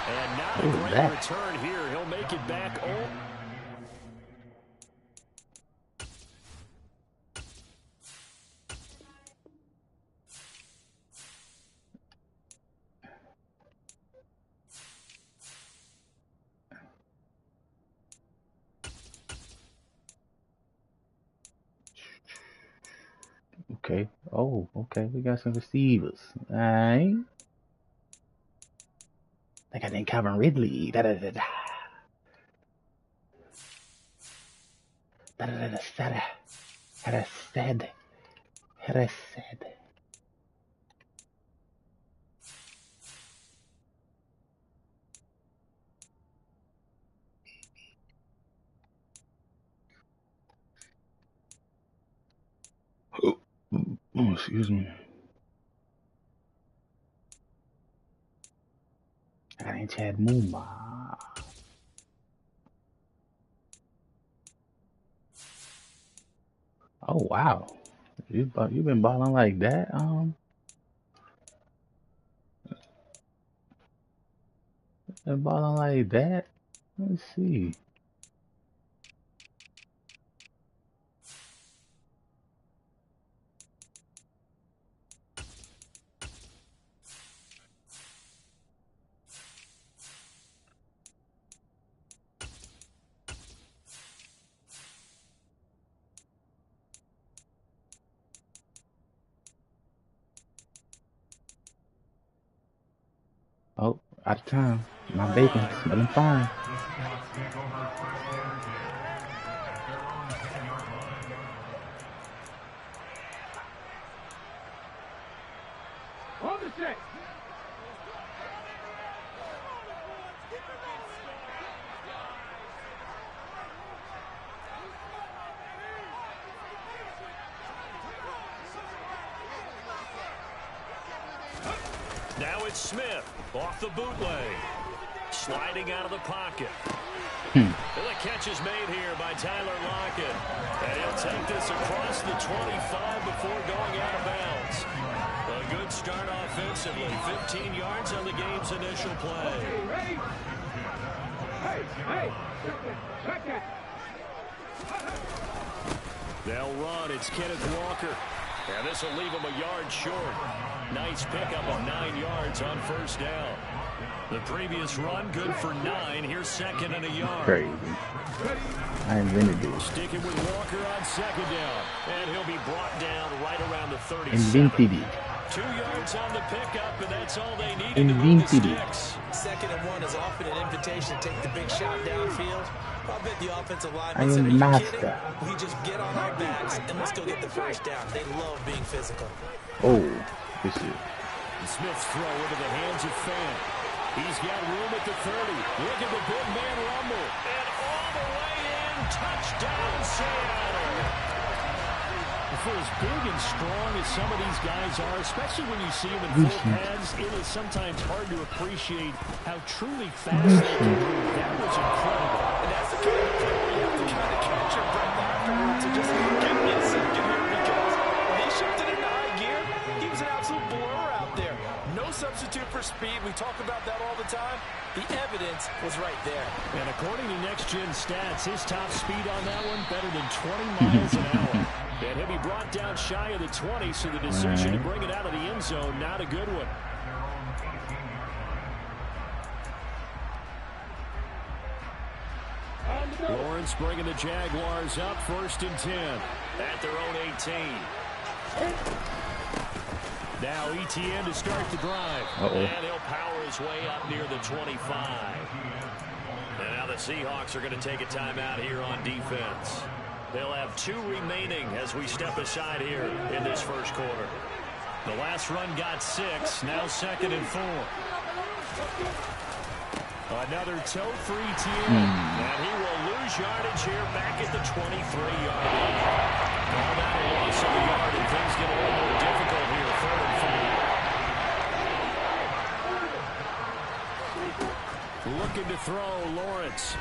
And not a great return here. He'll make it back. Okay. Oh, okay. We got some receivers. Alright. They got named Calvin Ridley. Da da da da. Da da da da. Had I said. Had I said. Oh, excuse me. I got named Chad Muma. Oh wow. You been balling like that? Been balling like that? Let's see. Oh, out of time. My bacon smelling fine. it's Smith off the bootleg. Sliding out of the pocket. Hmm. And the catch is made here by Tyler Lockett. And he'll take this across the 25 before going out of bounds. A good start offensively. 15 yards on the game's initial play. They'll run. It's Kenneth Walker. And this will leave him a yard short. Nice pickup of 9 yards on first down. The previous run, good for 9. Here's second and a yard. Crazy. I invented this. Sticking with Walker on second down. And he'll be brought down right around the 37. Invented it. 2 yards on the pickup, and that's all they needed to move the sticks. Second and 1 is often an invitation to take the big shot downfield. I bet the offensive I linemen said, am are you master. kidding? We just get on our backs and let's go get the first down. They love being physical. Oh, this is. Smith's throw into the hands of Fan. He's got room at the 30. Look at the big man rumble. And all the way in, touchdown Seattle. For as big and strong as some of these guys are, especially when you see them in full pads, it is sometimes hard to appreciate how truly fast they can move. That was incredible. And that's the kind of play where you have to kind of catch your breath afterwards and just give me a second here because when he shifted into high gear, he was an absolute blur out there. No substitute for speed. We talk about that all the time. The evidence was right there. And according to Next Gen Stats, his top speed on that one better than 20 miles an hour. And he'll be brought down shy of the 20, so the decision to bring it out of the end zone, not a good one. Lawrence bringing the Jaguars up, 1st and 10 at their own 18. Now ETN to start the drive. And he'll power his way up near the 25. And now the Seahawks are going to take a timeout here on defense. They'll have 2 remaining as we step aside here in this first quarter. The last run got 6, now 2nd and 4. Another toe for ETN. And he will lose yardage here back at the 23-yard line. All that a loss of a yard, and things get a little more difficult here, 3rd and 4. Looking to throw, Lawrence.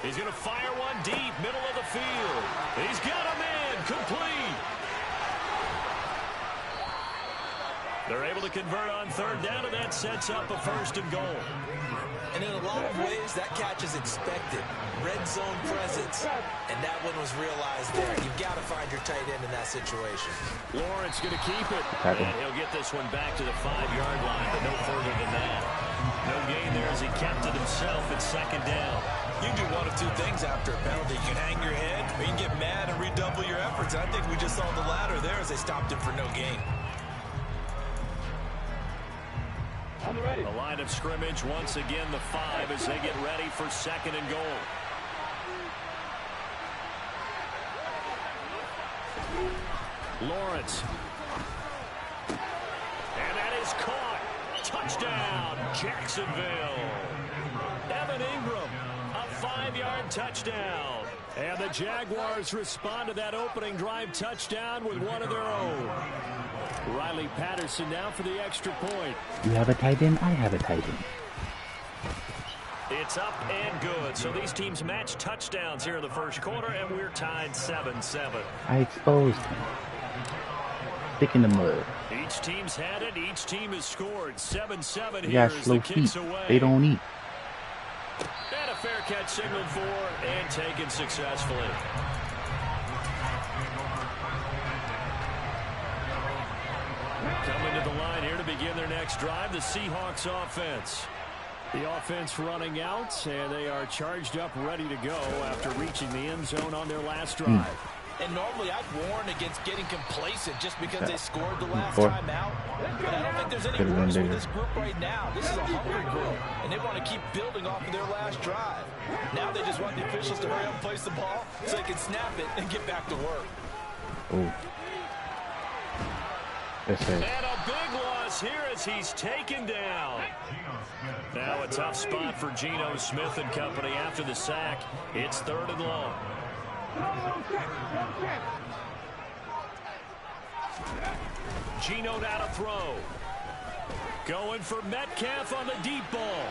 He's going to fire one deep, middle of the field. He's got a man, complete. They're able to convert on 3rd down, and that sets up a 1st and goal. And in a lot of ways, that catch is expected. Red zone presence. And that one was realized there. You've got to find your tight end in that situation. Lawrence going to keep it. And he'll get this one back to the 5-yard line, but no further than that. No gain there as he kept it himself at 2nd down. You can do one of 2 things after a penalty. You can hang your head, or you can get mad and redouble your efforts. I think we just saw the latter there as they stopped him for no gain. The line of scrimmage, once again, the 5 as they get ready for 2nd and goal. Lawrence. And that is caught. Touchdown, Jacksonville. Evan Ingram, a 5-yard touchdown. And the Jaguars respond to that opening drive touchdown with one of their own. Riley Patterson now for the extra point. You have a tight end, I have a tight end. It's up and good. So these teams match touchdowns here in the first quarter, and we're tied 7-7. I exposed him. Stick in the mud. Each team's had it. Each team has scored. 7-7 You here got as slow the kicks feet. away. They don't eat. And a fair catch signaled for and taken successfully. Coming to the line here to begin their next drive, the Seahawks offense. The offense running out, and they are charged up, ready to go after reaching the end zone on their last drive. And normally I'd warn against getting complacent just because they scored the last time out. But I don't think there's any worse with this group right now. This is a hungry group, and they want to keep building off of their last drive. Now they just want the officials to hurry up and place the ball so they can snap it and get back to work. Oh. And a big loss here as he's taken down. Now a tough spot for Geno Smith and company after the sack. It's 3rd and long. Geno now to throw. Going for Metcalf on the deep ball.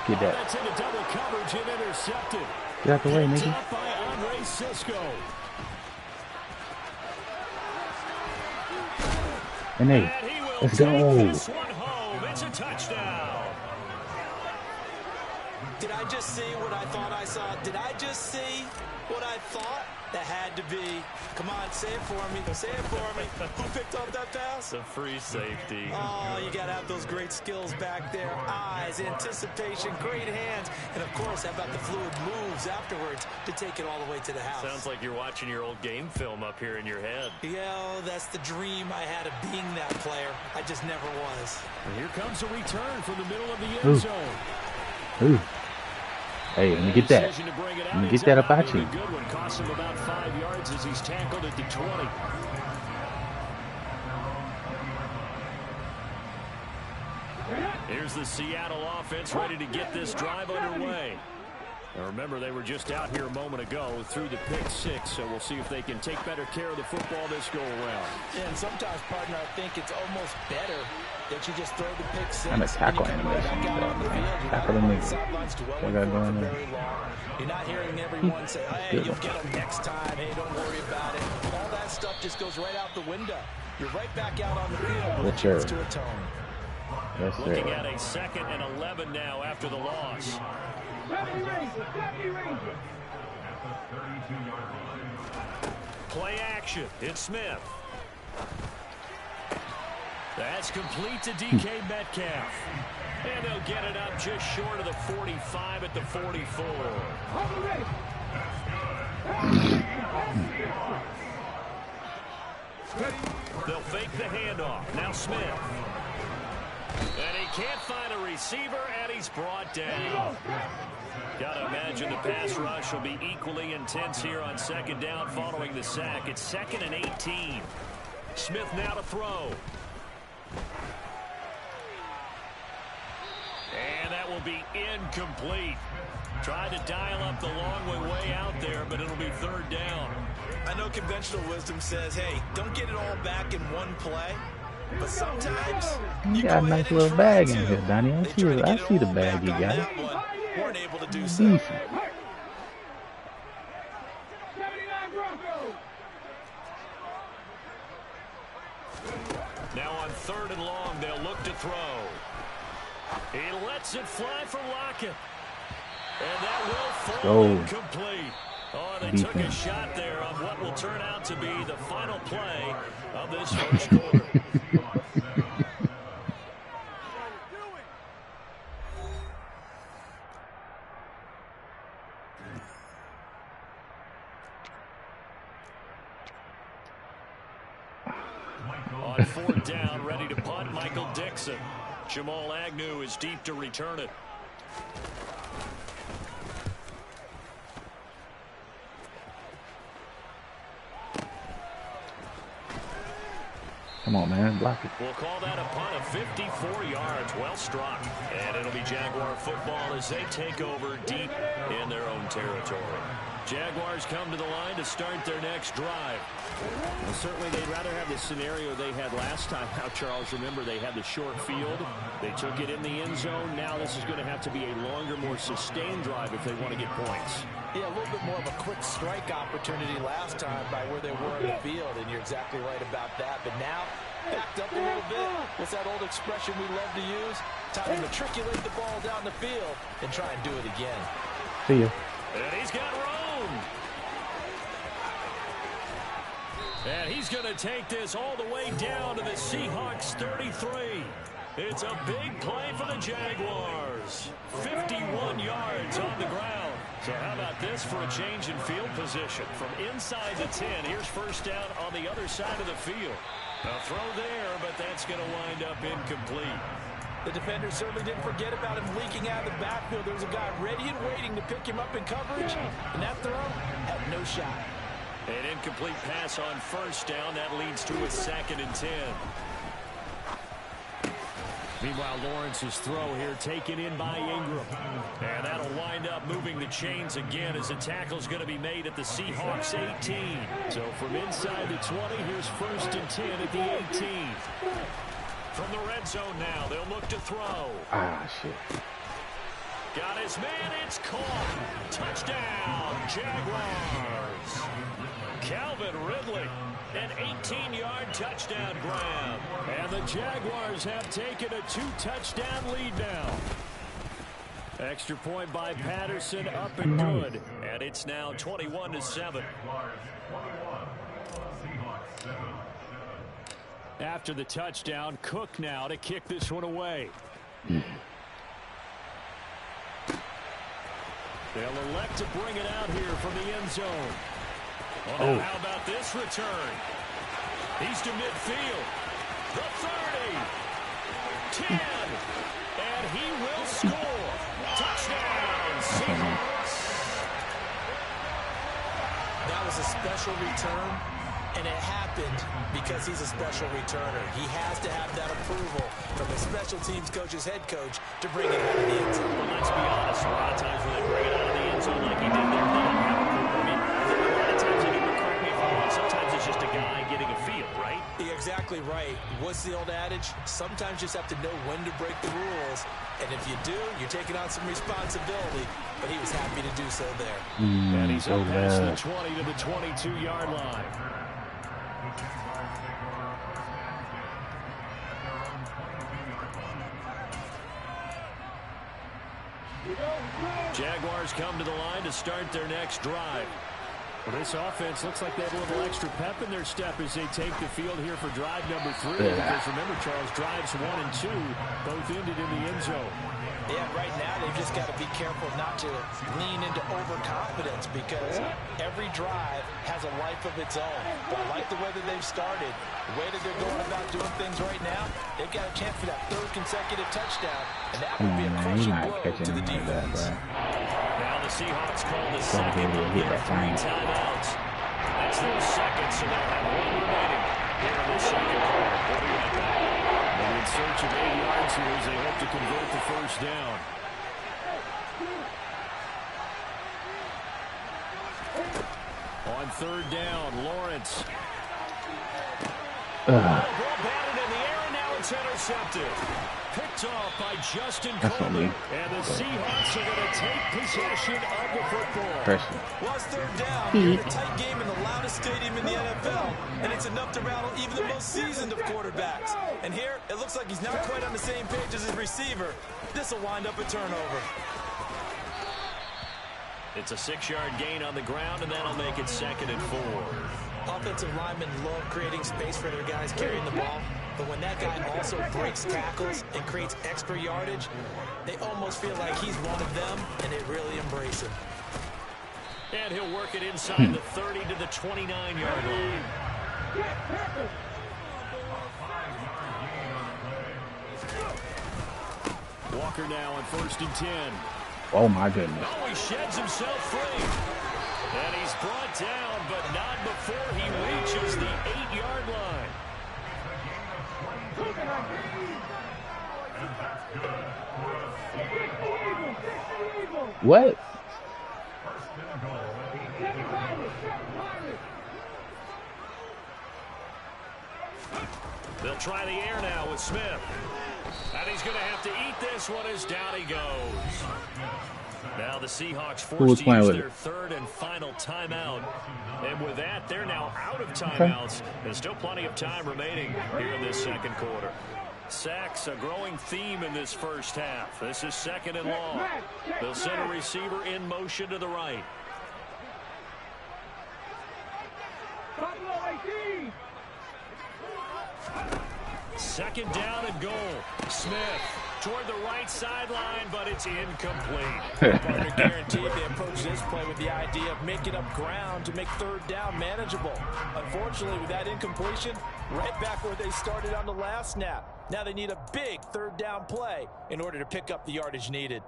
Get that. That's into double coverage and intercepted. Get out the way, nigga. Up by Andre Cisco. And hey, let's go. This one home. It's a touchdown. Did I just see what I thought I saw? Did I just see what I thought? That had to be. Come on, say it for me. Say it for me. Who picked up that pass? The free safety. Oh, you got to have those great skills back there. Eyes, anticipation, great hands. And, of course, how about the fluid moves afterwards to take it all the way to the house? Sounds like you're watching your old game film up here in your head. Yeah, that's the dream I had of being that player. I just never was. And here comes a return from the middle of the end zone. Ooh. Hey, let me get that. Let me get that up at you. Good one. Cost him about 5 yards as he's tackled at the 20. Here's the Seattle offense ready to get this drive underway. Now remember, they were just out here a moment ago through the pick six, so we'll see if they can take better care of the football this go around. Yeah, and sometimes, partner, I think it's almost better that you just throw the pick six. I'm a tackle animation stuff, man. Tackle the nigga. What I got going on? You're not hearing everyone say, hey, you'll get them next time. Hey, don't worry about it. All that stuff just goes right out the window. You're right back out on the field with a chance to atone. Yes, sir. Looking at a 2nd and 11 now after the loss. Play action. It's Smith. That's complete to DK Metcalf. And they'll get it up just short of the 45 at the 44. They'll fake the handoff. Now Smith. And he can't find a receiver, and he's brought down. Got to imagine the pass rush will be equally intense here on 2nd down following the sack. It's 2nd and 18. Smith now to throw. And that will be incomplete. Tried to dial up the long way out there, but it'll be 3rd down. I know conventional wisdom says, hey, don't get it all back in one play. But sometimes you got a nice little bag in here, Donnie. I see the bag you got. Weren't able to do so. Decent. Now on 3rd and long, they'll look to throw. He lets it fly for Lockett. And that will fall incomplete. Oh, they took a shot there on what will turn out to be the final play of this first quarter. On 4th down, ready to punt, Michael Dixon. Jamal Agnew is deep to return it. Come on, man. Block it. We'll call that a punt of 54 yards. Well struck. And it'll be Jaguar football as they take over deep in their own territory. Jaguars come to the line to start their next drive. Well, certainly they'd rather have the scenario they had last time. Now, Charles, remember, they had the short field. They took it in the end zone. Now this is going to have to be a longer, more sustained drive if they want to get points. Yeah, a little bit more of a quick strike opportunity last time by where they were in the field, and you're exactly right about that. But now, backed up a little bit. What's that old expression we love to use? Time to matriculate the ball down the field and try and do it again. See ya. And he's got room. And he's going to take this all the way down to the Seahawks 33. It's a big play for the Jaguars. 51 yards on the ground. So how about this for a change in field position? From inside the 10, here's 1st down on the other side of the field. A throw there, but that's going to wind up incomplete. The defender certainly didn't forget about him leaking out of the backfield. There was a guy ready and waiting to pick him up in coverage, and that throw had no shot. An incomplete pass on 1st down. That leads to a 2nd and 10. Meanwhile, Lawrence's throw here taken in by Ingram. And that'll wind up moving the chains again as the tackle's going to be made at the Seahawks 18. So from inside the 20, here's 1st and 10 at the 18. From the red zone now, they'll look to throw. Ah, shit. Got his man, it's caught. Touchdown, Jaguars. Calvin Ridley, an 18-yard touchdown grab. And the Jaguars have taken a 2-touchdown lead now. Extra point by Patterson, up and good. And it's now 21-7. After the touchdown, Cook now to kick this one away. They'll elect to bring it out here from the end zone. Well, now how about this return? He's to midfield. The 30. 10. And he will score. Touchdown, Seahawks. That was a special return, and it happened because he's a special returner. He has to have that approval from the special teams coach's head coach to bring it out of the end zone. Well, let's be honest. A lot of times when they bring it out of the end zone like he did there, they don't have approval. I mean, I think a lot of times they do, but correct me if I'm wrong, sometimes it's just a guy getting a field, right? You're exactly right. What's the old adage? Sometimes you just have to know when to break the rules. And if you do, you're taking on some responsibility. But he was happy to do so there. And he's up past the 20 to the 22-yard line. Jaguars come to the line to start their next drive. Well, this offense looks like they have a little extra pep in their step as they take the field here for drive number 3. Because remember, Charles, drives 1 and 2 both ended in the end zone. Yeah, right now they've just got to be careful not to lean into overconfidence because every drive has a life of its own. But I like the way that they've started. The way that they're going about doing things right now, they've got a chance for that 3rd consecutive touchdown. And that would be a crushing blow to the defense. Now the Seahawks call the second of their 3 timeouts. That's their second, so they'll have 1 remaining here in the second quarter. We'll be right back. They're in search of 8 yards here as they hope to convert the first down. On 3rd down, Lawrence. Ball batted in the air, and now it's intercepted. Picked off by Justin Coleman. And the Seahawks are going to take possession of the football. Well, it's 3rd down. You're in a tight game in the loudest stadium in the NFL, and it's enough to rattle even the most seasoned of quarterbacks. And here, it looks like he's not quite on the same page as his receiver. This will wind up a turnover. It's a 6-yard gain on the ground, and that'll make it 2nd and 4. Offensive linemen love creating space for their guys carrying the ball, but when that guy also breaks tackles and creates extra yardage, they almost feel like he's one of them, and they really embrace him. And he'll work it inside the 30 to the 29-yard line. Walker now on 1st and 10. Oh, my goodness. Oh, he sheds himself free. And he's brought down, but not before he reaches the 8-yard line. What? They'll try the air now with Smith. And he's going to have to eat this one as down he goes. Now the Seahawks forced to use their 3rd and final timeout. And with that, they're now out of timeouts. There's still plenty of time remaining here in this 2nd quarter. Sacks, a growing theme in this first half. This is 2nd and long. They'll send a receiver in motion to the right. Second down and goal. Smith toward the right sideline, but it's incomplete. Partner guaranteed they approach this play with the idea of making up ground to make 3rd down manageable. Unfortunately, with that incompletion, right back where they started on the last snap. Now they need a big 3rd down play in order to pick up the yardage needed.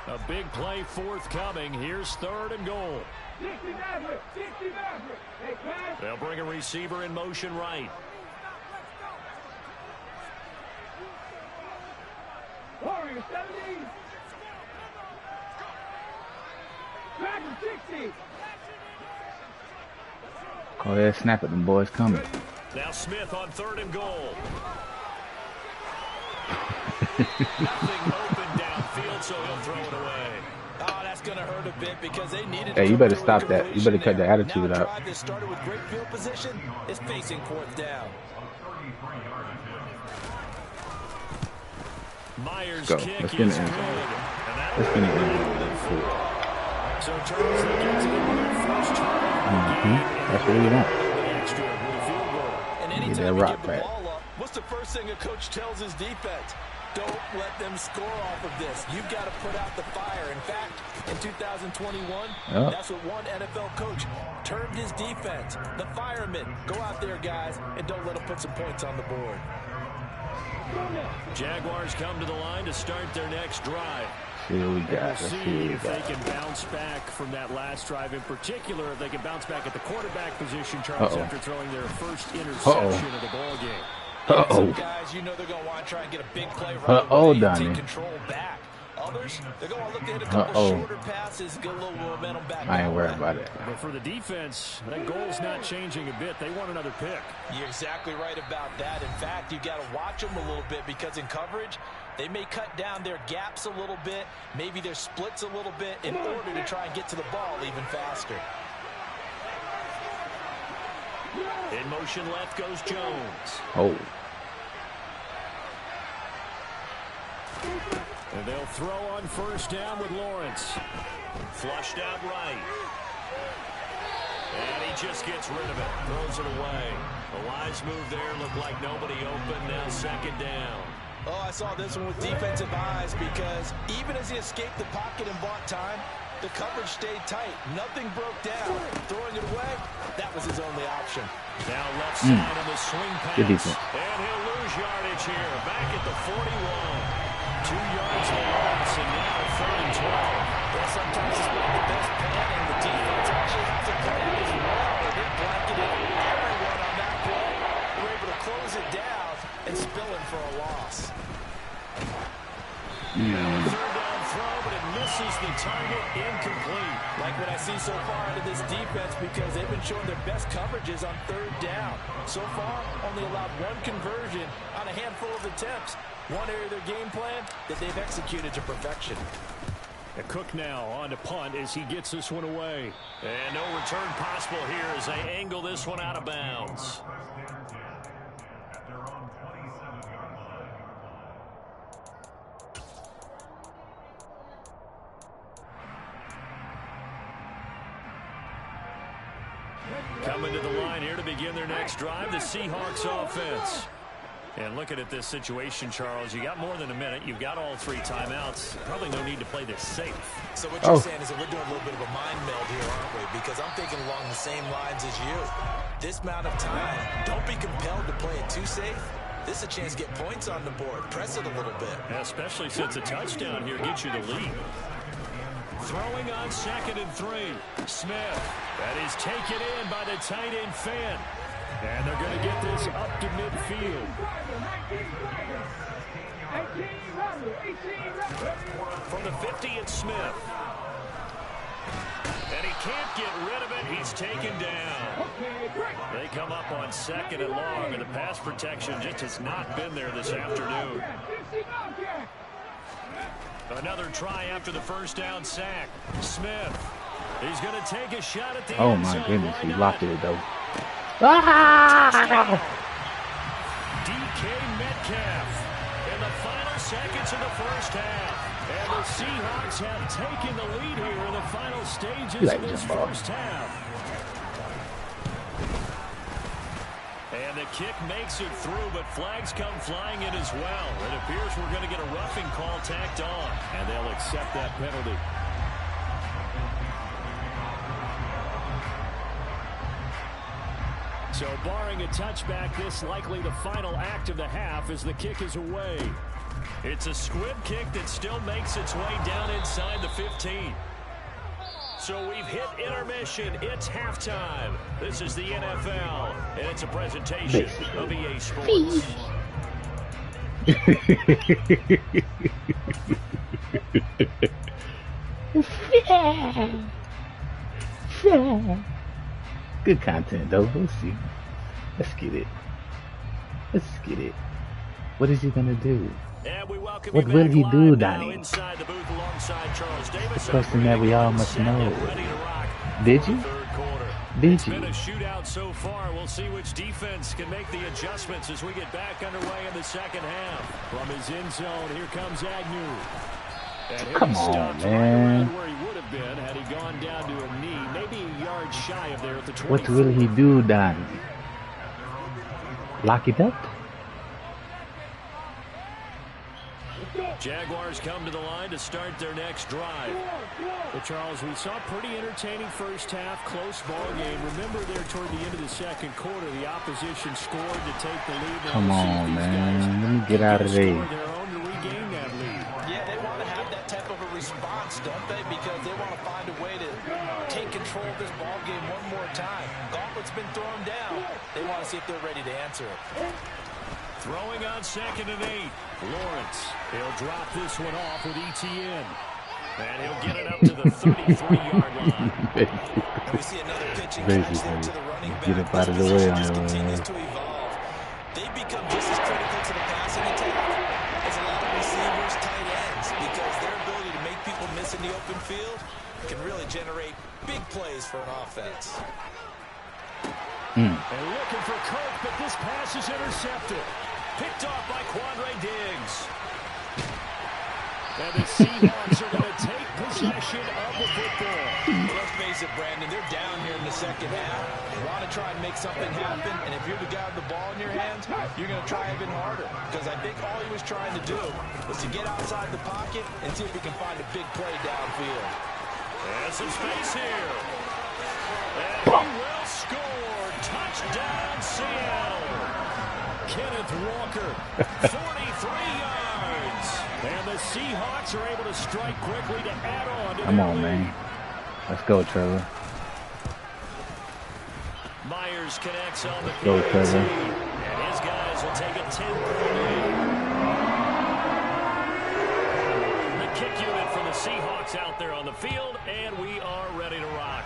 A big play forthcoming. Here's 3rd and goal. They'll bring a receiver in motion right. Warrior 70. Dragon 60. Call that snap at them boys coming. Now Smith on 3rd and goal. Nothing open downfield, so he'll throw it away. Oh, that's going to hurt a bit because they needed. Hey, you better stop that. You better cut the attitude out. Drive that started with great field position is facing 4th down. Myers' Go. kick Let's get in is the good. end zone. And that'll Let's get in the end zone. So Charles, they get to the first turn. That's what we want. Extra with a field goal. And Get anytime that you rock give the back. ball up, what's the first thing a coach tells his defense? Don't let them score off of this. You've got to put out the fire. In fact, in 2021, that's what one NFL coach termed his defense. The firemen. Go out there, guys, and don't let them put some points on the board. Jaguars come to the line to start their next drive. See what we got. We'll Let's see see what we if they got. can bounce back from that last drive. In particular, if they can bounce back at the quarterback position, Charles, after throwing their first interception of the ball game. Some guys, you know they're going to want to try and get a big play right away and take control back. Others, they're going to look to hit a couple shorter passes, get a little momentum back. I ain't worried about it. But for the defense, that goal's not changing a bit. They want another pick. You're exactly right about that. In fact, you got to watch them a little bit because in coverage, they may cut down their gaps a little bit, maybe their splits a little bit in order to try and get to the ball even faster. In motion left goes Jones. Oh. And they'll throw on 1st down with Lawrence. Flushed out right. And he just gets rid of it. Throws it away. A wise move there. Looked like nobody open. Now 2nd down. Oh, I saw this one with defensive eyes because even as he escaped the pocket and bought time, the coverage stayed tight. Nothing broke down. Throwing it away, that was his only option. Now left side on the swing pass. Good defense. And he'll lose yardage here. Back at the 41. 2 yards to loss, and now 3rd and 12. Well, sometimes it's not the best planning. The defense actually has to play it as well. They didn't blanket everyone on that play. They were able to close it down and spill in for a loss. Now a 3rd down throw, but it misses the target. Incomplete. Like what I see so far out of this defense because they've been showing their best coverages on 3rd down. So far, only allowed 1 conversion on a handful of attempts. One area of their game plan that they've executed to perfection. Cook now on to punt as he gets this one away. And no return possible here as they angle this one out of bounds. Coming to the line here to begin their next drive, the Seahawks offense. And looking at this situation, Charles, you got more than a minute. You've got all 3 timeouts. Probably no need to play this safe. So what you're saying is that we're doing a little bit of a mind meld here, aren't we? Because I'm thinking along the same lines as you. This amount of time, don't be compelled to play it too safe. This is a chance to get points on the board. Press it a little bit. Especially since a touchdown here gets you the lead. Throwing on 2nd and 3. Smith. That is taken in by the tight end Fan. And they're going to get this up to midfield. From the 50, it's Smith. And he can't get rid of it. He's taken down. They come up on 2nd and long, and the pass protection just has not been there this afternoon. Another try after the 1st down sack. Smith. He's going to take a shot at the end zone. Oh my goodness, he blocked it though. DK Metcalf in the final seconds of the 1st half. And the Seahawks have taken the lead here in the final stages of this 1st half. And the kick makes it through, but flags come flying in as well. It appears we're going to get a roughing call tacked on, and they'll accept that penalty. So barring a touchback, this likely the final act of the half as the kick is away. It's a squib kick that still makes its way down inside the 15. So we've hit intermission. It's halftime. This is the NFL, and it's a presentation of EA Sports. Good content, though. We'll see. Let's get it. Let's get it. What is he gonna do? And we welcome What you will back he do, live now Donnie? inside the booth alongside Charles Davis. The question that we all must know. Did you? Did It's been you? a shootout so far. We'll see which defense can make the adjustments as we get back underway in the second half. From his end zone, here comes Agnew. And Come on, man. Right where he would have been had he gone down to a knee, maybe a yard shy of there at the 24. What will he do, Donnie? Lock it up? Jaguars come to the line to start their next drive. But Charles, we saw a pretty entertaining first half, close ball game. Remember there toward the end of the second quarter, the opposition scored to take the lead. Come on, man. Let me get out of there. Their own to regain that lead. Yeah, they want to have that type of a response, don't they? Because they want to find a way to take control of this ball game one more time. Gauntlet's been thrown down. They want to see if they're ready to answer it. Throwing on 2nd and 8. Lawrence. He'll drop this one off with ETN. And he'll get it up to the 33-yard line. And we see another pitching catch there to the running back. Get up out of the way on just your continues to evolve. They've become just as critical to the passing attack as a lot of receivers, tight ends, because their ability to make people miss in the open field can really generate big plays for an offense. And looking for Kirk, but this pass is intercepted. Picked off by Quandre Diggs. And the Seahawks are going to take possession of the football. Well, let's face it, Brandon, they're down here in the second half. You want to try and make something happen, and if you're the guy with the ball in your hands, you're going to try even harder. Because I think all he was trying to do was to get outside the pocket and see if he can find a big play downfield. There's some space here. And he will score. Touchdown, Seattle. Kenneth Walker, 43 yards. And the Seahawks are able to strike quickly to add on to Come on, man. Let's go, Trevor. Myers connects on the Go, Trevor. and his guys will take a 10-point lead. The kick unit for the Seahawks out there on the field, and we are ready to rock.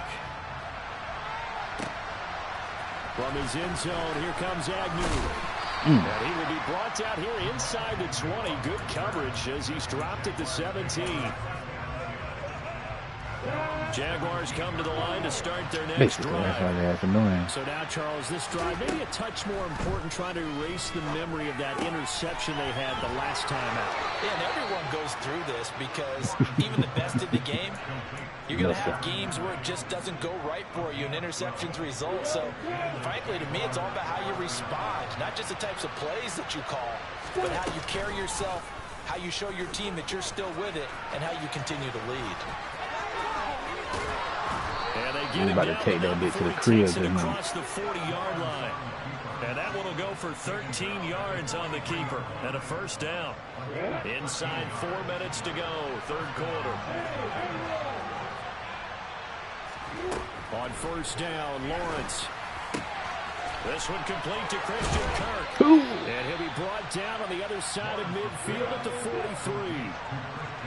From his end zone, here comes Agnew. And he will be brought down here inside the 20. Good coverage as he's dropped at the 17. Jaguars come to the line to start their next Basically, drive. that's why they're annoying. So now, Charles, this drive maybe a touch more important, trying to erase the memory of that interception they had the last time out. Yeah, and everyone goes through this because even the best in the game, you're going to have games where it just doesn't go right for you and interceptions result. So, frankly, to me, it's all about how you respond, not just the types of plays that you call, but how you carry yourself, how you show your team that you're still with it, and how you continue to lead. And they We're about to take that bit to the crib, isn't it? Across the 40-yard line. And that one will go for 13 yards on the keeper and a first down. Inside 4 minutes to go, third quarter. On first down, Lawrence. This one complete to Christian Kirk. And he'll be brought down on the other side of midfield at the 43.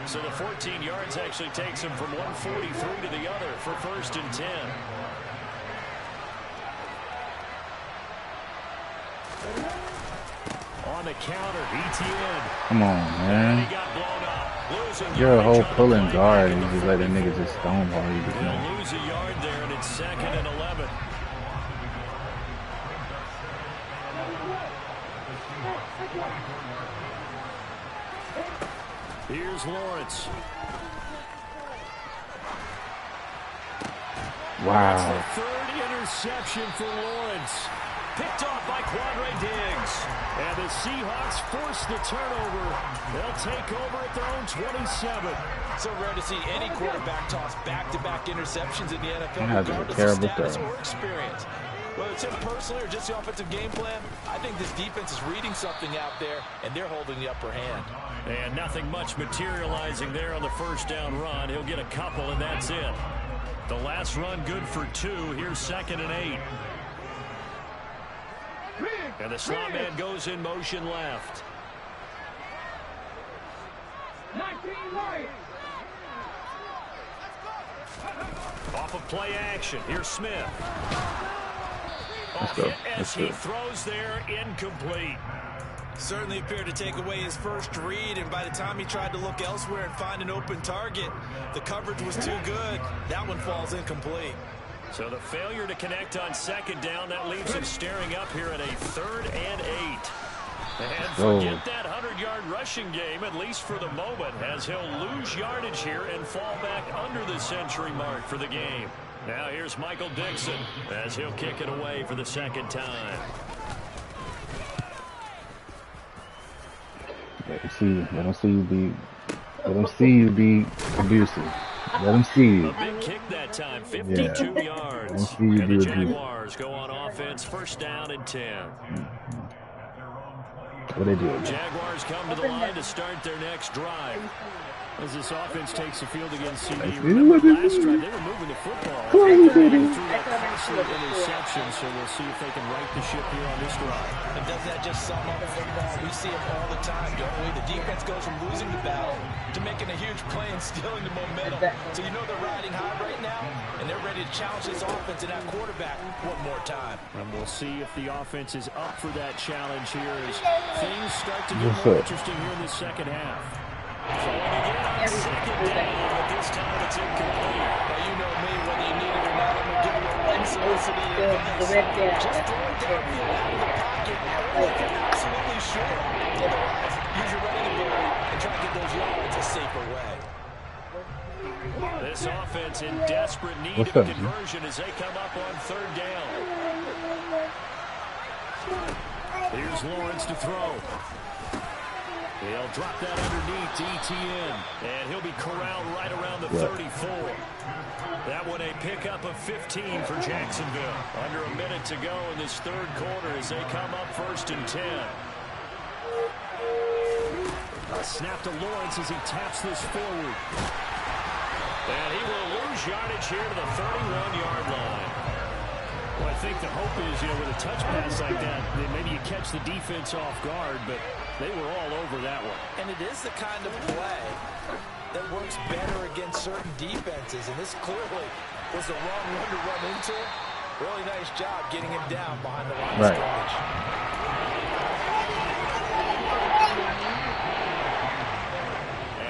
So the 14 yards actually takes him from 143 to the other for first and 10. On the counter, ETN. Come on, And he man. got blown up. Losing You're a whole yardage on the pulling play. guard and you just let the niggas just stonewall you. They'll lose a yard there, and it's 2nd and 11. Here's Lawrence. That's Wow. the third interception for Lawrence. Picked off by Quandre Diggs. And the Seahawks force the turnover. They'll take over at their own 27. So rare to see any quarterback toss back-to-back interceptions in the NFL, That was a regardless of terrible status throw. or experience. Whether it's him personally or just the offensive game plan, I think this defense is reading something out there, and they're holding the upper hand. And nothing much materializing there on the first down run. He'll get a couple, and that's it. The last run good for 2. Here's 2nd and 8. And the slot man goes in motion left. 19 right. Off of play action. Here's Smith. Off hit as he throws there, incomplete. Certainly appeared to take away his first read, and by the time he tried to look elsewhere and find an open target, the coverage was too good. That one falls incomplete. So the failure to connect on second down, that leaves him staring up here at a 3rd and 8. And forget that 100-yard rushing game, at least for the moment, as he'll lose yardage here and fall back under the century mark for the game. Now here's Michael Dixon as he'll kick it away for the second time. Let them see you be abusive. Let them see you. A big kick that time, 52 yards. And the Jaguars go on offense, 1st down and 10. What they do? Jaguars come to the line to start their next drive. As this offense takes the field against CD, Last drive, they were moving the football. They threw that costly interception, so we'll see if they can right the ship here on this drive. And doesn't that just sum up football? We see it all the time, don't we? The defense goes from losing the battle to making a huge play and stealing the momentum. So you know they're riding high right now, and they're ready to challenge this offense and that quarterback one more time. And we'll see if the offense is up for that challenge here as things start to get more interesting here in the second half. Throwing again on second down, but this time it's incomplete. Now you know me, whether you need it or not, I'm going to give you a unsolicited advice. Just throw it downfield out of the pocket only if you're absolutely sure. Otherwise, use your running ability and try to get those yards a safer way. This offense in desperate need of conversion as they come up on 3rd down. Here's Lawrence to throw. He'll drop that underneath to ETN, and he'll be corralled right around the 34. That one a pickup of 15 for Jacksonville. Under a minute to go in this 3rd quarter as they come up 1st and 10. A snap to Lawrence as he taps this forward. And he will lose yardage here to the 31-yard line. Well, I think the hope is, with a touch pass like that, then maybe you catch the defense off guard, but they were all over that one. And it is the kind of play that works better against certain defenses, and this clearly was the wrong one to run into. Really nice job getting him down behind the line of scrimmage.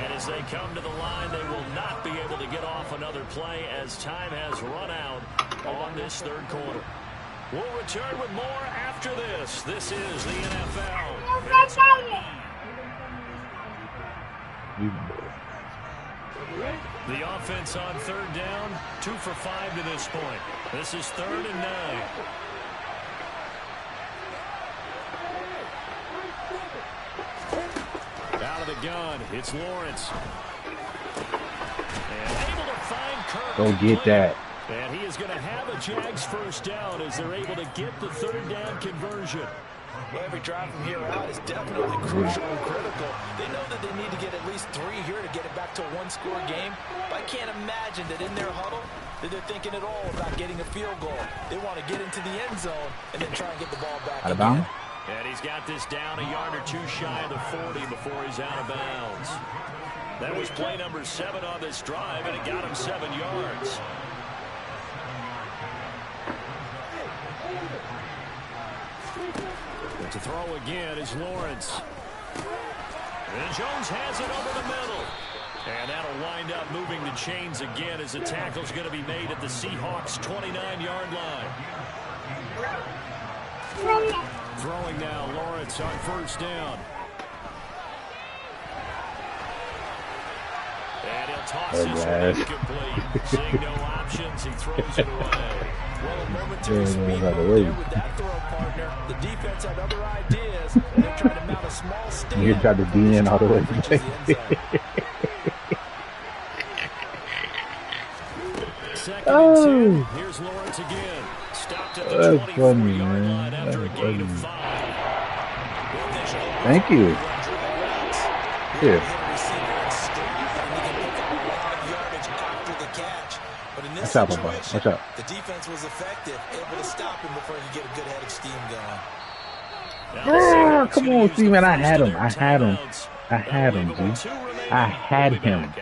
And as they come to the line, they will not be able to get off another play as time has run out on this 3rd quarter. We'll return with more after this. This is the NFL. The offense on 3rd down, 2 for 5 to this point. This is 3rd and 9. Out of the gun, it's Lawrence. And able to find Kirk. Go get that. And he is going to have a Jags 1st down as they're able to get the 3rd down conversion. Well, every drive from here out is definitely crucial and critical. They know that they need to get at least 3 here to get it back to a 1-score game. But I can't imagine that in their huddle that they're thinking at all about getting a field goal. They want to get into the end zone and then try and get the ball back again. And he's got this down a yard or 2 shy of the 40 before he's out of bounds. That was play number 7 on this drive, and it got him 7 yards. And to throw again is Lawrence. And Jones has it over the middle. And that'll wind up moving the chains again as the tackle's going to be made at the Seahawks' 29-yard line. Throwing now, Lawrence on 1st down. And he'll toss this one incomplete. Seeing no options, he throws it away. Well, a momentary speed bump there with that throw, partner. The defense had other ideas, and they're trying to mount a small stand. You tried to DN all the way. Second and 10. Here's Lawrence again. Stopped at the 24-yard line after a gain of 5. Thank you. Yes. Watch out, Papa. Watch out. The defense was effective, able to stop him before he get a good head of steam going. Oh, come on, see, man. I had him. I had him. I had him, dude. I had him.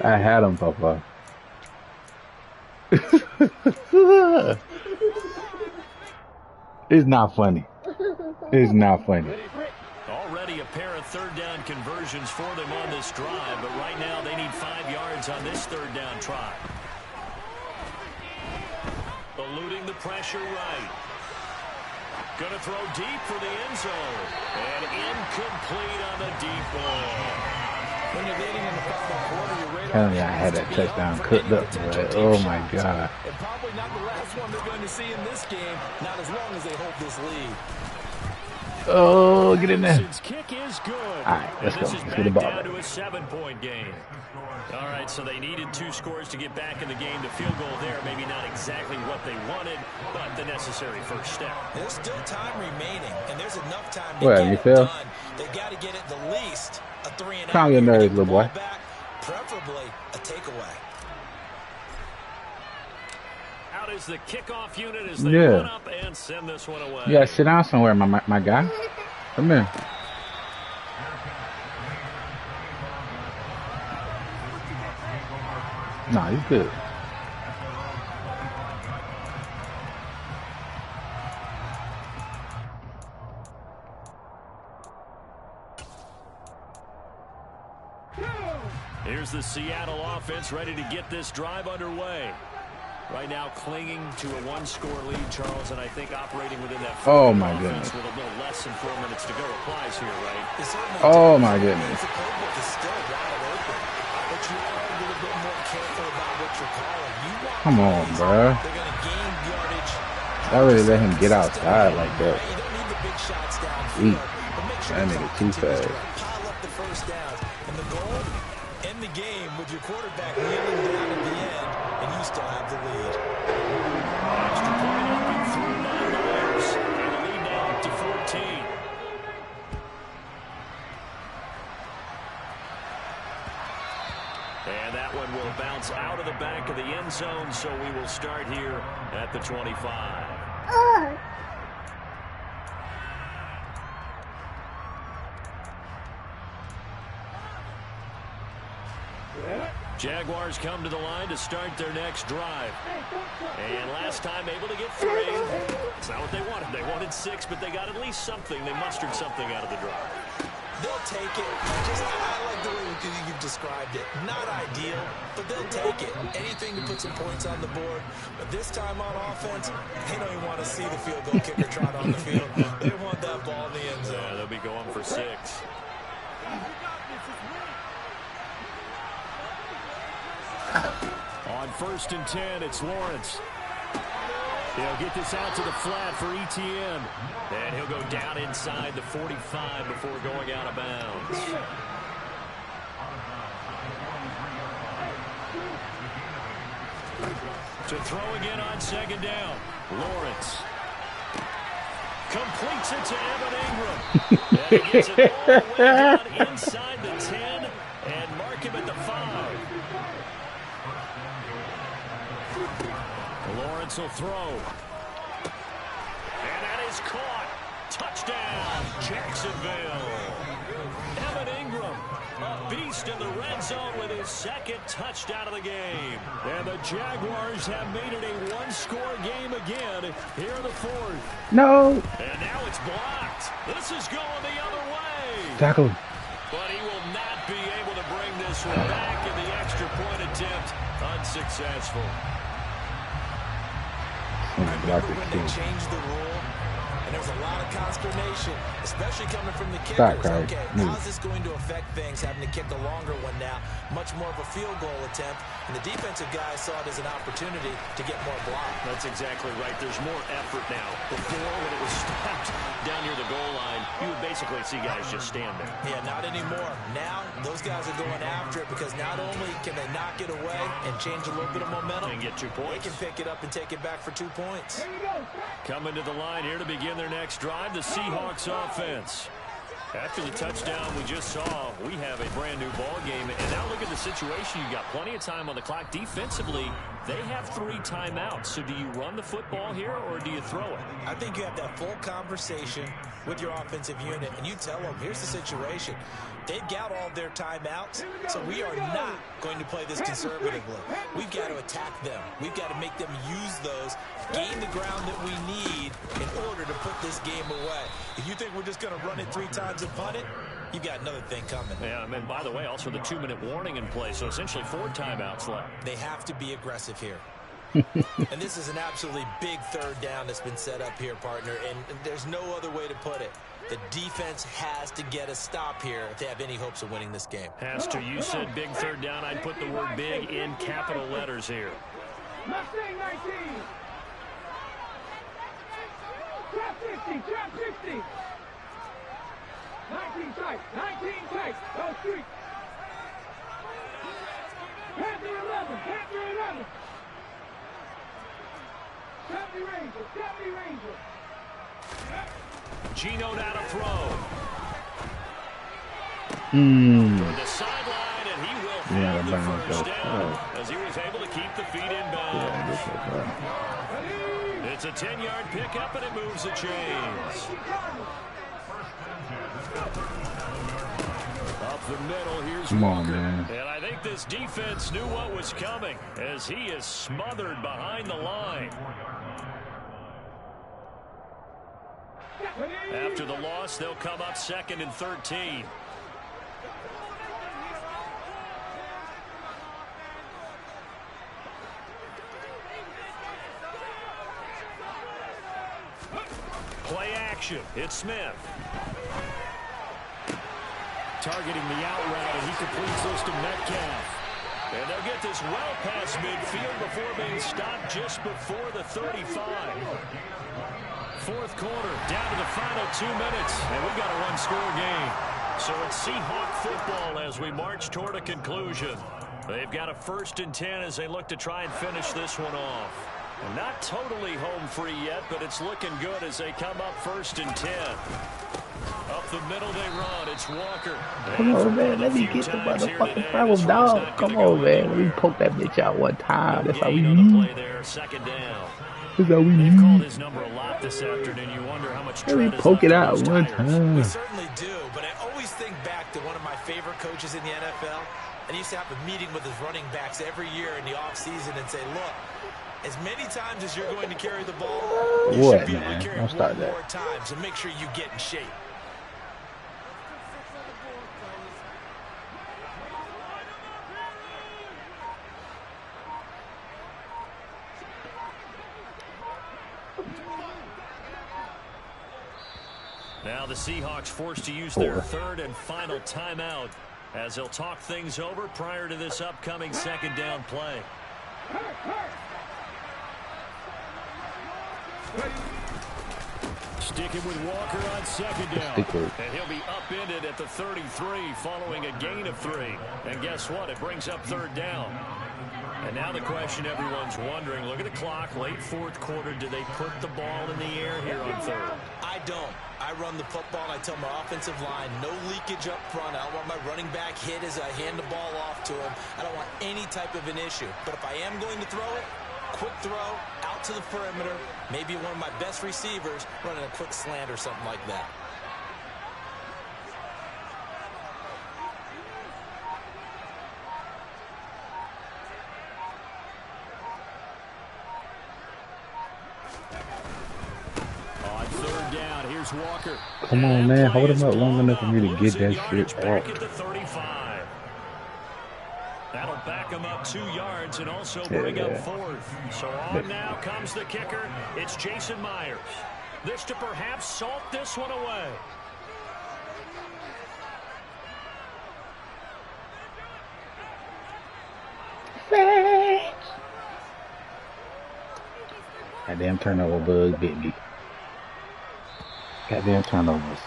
I had him, Papa. It's not funny. It's not funny. Already a pair of third down conversions for them on this drive, but right now they need 5 yards on this third down try. Eluding the pressure right. Going to throw deep for the end zone. And incomplete on the deep ball. When you're leading in the final quarter, you're right Hell on yeah, I had that touchdown cooked up, but oh my God. And probably not the last one they're going to see in this game, not as long as they hold this lead. Oh, get in there. Kick is good. All right, let's go. This is Let's back get the ball down back. to a 7-point game. All right, so they needed 2 scores to get back in the game. The field goal there, maybe not exactly what they wanted, but the necessary first step. There's still time remaining, and there's enough time to What, get you it feel? done. They've got to get it the least a 3-and-out. Calm your nerves, little boy. Back, preferably a takeaway. Out is the kickoff unit as they Yeah. run up and send this one away. You gotta sit down somewhere, my guy. Come here. Nah, you good. Here's the Seattle offense ready to get this drive underway. Right now clinging to a 1-score lead, Charles, and I think operating within that Oh, my offense goodness. with a little less than 4 minutes to go applies here, right? It certainly Oh, does. my goodness. The playbook is still wide open, but you are a little bit more careful about what you're calling. You want Come on, plays, bruh. they're going to gain yardage. I really let him get outside like that. You don't need the big shots downfield, Eat. but make sure That the nigga clock too continues to fast. pile up the first downs. And the goal, end the game with your quarterback kneeling down at the end, and you still have the lead. Extra point up and through by Myers. And the lead now up to 14. And that one will bounce out of the back of the end zone, so we will start here at the 25. Jaguars come to the line to start their next drive. And last time able to get 3. It's not what they wanted. They wanted 6, but they got at least something. They mustered something out of the drive. They'll take it. I like the way you've described it. Not ideal, but they'll take it. Anything to put some points on the board. But this time on offense, they don't even want to see the field goal kicker trot on the field. They want that ball in the end zone. Yeah, they'll be going for 6. On 1st and 10, it's Lawrence. He'll get this out to the flat for ETN. And he'll go down inside the 45 before going out of bounds. To throw again on 2nd down. Lawrence completes it to Evan Ingram. And he gets it all the way down inside the 10 and mark him at the 5. Lawrence will throw. And that is caught. Touchdown, Jacksonville. Evan Ingram, a beast in the red zone with his 2nd touchdown of the game. And the Jaguars have made it a 1-score game again here in the 4th. No. And now it's blocked. This is going the other way. Tackle. But he will not be able to bring this one back in the extra point attempt. Unsuccessful. Remember when they changed the rule? And there's a lot of consternation, especially coming from the kickers. Stop, Craig. Okay, Move. how's this going to affect things, having to kick a longer one now? Much more of a field goal attempt, and the defensive guys saw it as an opportunity to get more block. That's exactly right. There's more effort now. Before, when it was stopped down near the goal line, you would basically see guys just stand there. Yeah, not anymore. Now, those guys are going after it because not only can they knock it away and change a little bit of momentum, And get 2 they points. can pick it up and take it back for 2 points. Coming to the line here to begin their next drive, the Seahawks offense. After the touchdown we just saw, we have a brand new ball game. And now look at the situation. You got plenty of time on the clock. Defensively, they have 3 timeouts. So do you run the football here or do you throw it? I think you have that full conversation with your offensive unit, and you tell them, here's the situation. They've got all their timeouts, so we are not going to play this conservatively. We've got to attack them. We've got to make them use those, gain the ground that we need in order to put this game away. If you think we're just going to run it 3 times and punt it, you've got another thing coming. Yeah, I mean, by the way, also the 2-minute warning in play, so essentially 4 timeouts left. They have to be aggressive here. And this is an absolutely big 3rd down that's been set up here, partner, and there's no other way to put it. The defense has to get a stop here if they have any hopes of winning this game. Has to. You said big 3rd down. I'd put the word big in capital letters here. Mustang 19. Trap 50, trap 50. 19 tight, 19 tight. Go street. Panther 11, Panther 11. 70 Ranger, 70 Ranger. Gino now to throw. Hmm. The sideline, and he will have the first down as he was able to keep the feet in bounds. It's a 10-yard pickup, and it moves the chains. Up the middle, here's Come on, Walker. man. And I think this defense knew what was coming as he is smothered behind the line. After the loss, they'll come up 2nd and 13. Play action. It's Smith. Targeting the out route, and he completes this to Metcalf. And they'll get this well past midfield before being stopped just before the 35. 4th quarter, down to the final 2 minutes, and we've got a 1-score game. So it's Seahawk football as we march toward a conclusion. They've got a 1st and 10 as they look to try and finish this one off. And not totally home free yet, but it's looking good as they come up 1st and 10. Up the middle they run. It's Walker. Come on, man. Let me get the motherfucking problem, dog. Come on, man. Let me poke that bitch out one time. That's how we need. That's how we They've need. called his number a lot this afternoon. You wonder how much Let me tread is poke it left out in those one tires. time. We certainly do, but I always think back to one of my favorite coaches in the NFL, and he used to have a meeting with his running backs every year in the offseason and say, look, as many times as you're going to carry the ball, you What, should be able man? to carry Don't it start one that. more time, so make sure you get in shape. Now the Seahawks forced to use their 3rd and final timeout as they'll talk things over prior to this upcoming 2nd down play. Sticking with Walker on 2nd down. And he'll be upended at the 33 following a gain of 3. And guess what? It brings up 3rd down. And now the question everyone's wondering, look at the clock, late 4th quarter, do they put the ball in the air here on 3rd? I don't. I run the football, and I tell my offensive line, no leakage up front. I don't want my running back hit as I hand the ball off to him. I don't want any type of an issue. But if I am going to throw it, quick throw, out to the perimeter, maybe one of my best receivers running a quick slant or something like that. On 3rd down, here's Walker. Come on, man. Hold him up long enough for me to get that shit Back off. at the 35. That'll back him up 2 yards and also bring up 4th. So on now comes the kicker. It's Jason Myers. This to perhaps salt this one away. Goddamn turnover bug bit me. Goddamn turnovers.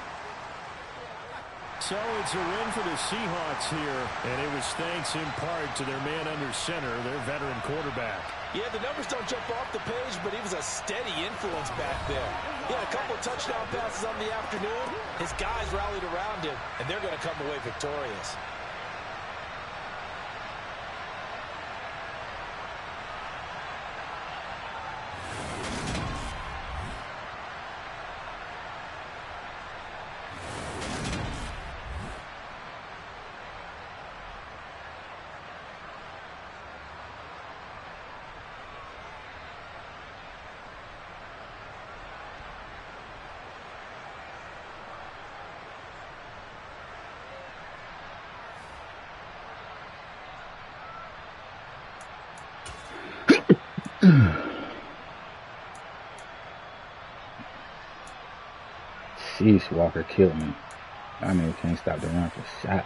So it's a win for the Seahawks here, and it was thanks in part to their man under center, their veteran quarterback. Yeah, the numbers don't jump off the page, but he was a steady influence back there. He had a couple of touchdown passes on the afternoon. His guys rallied around him, and they're going to come away victorious. Jeez, Walker killed me. I mean, can't stop the run for shot.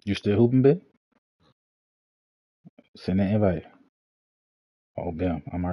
You still hooping, babe? Send an invite. Oh, damn. I'm already.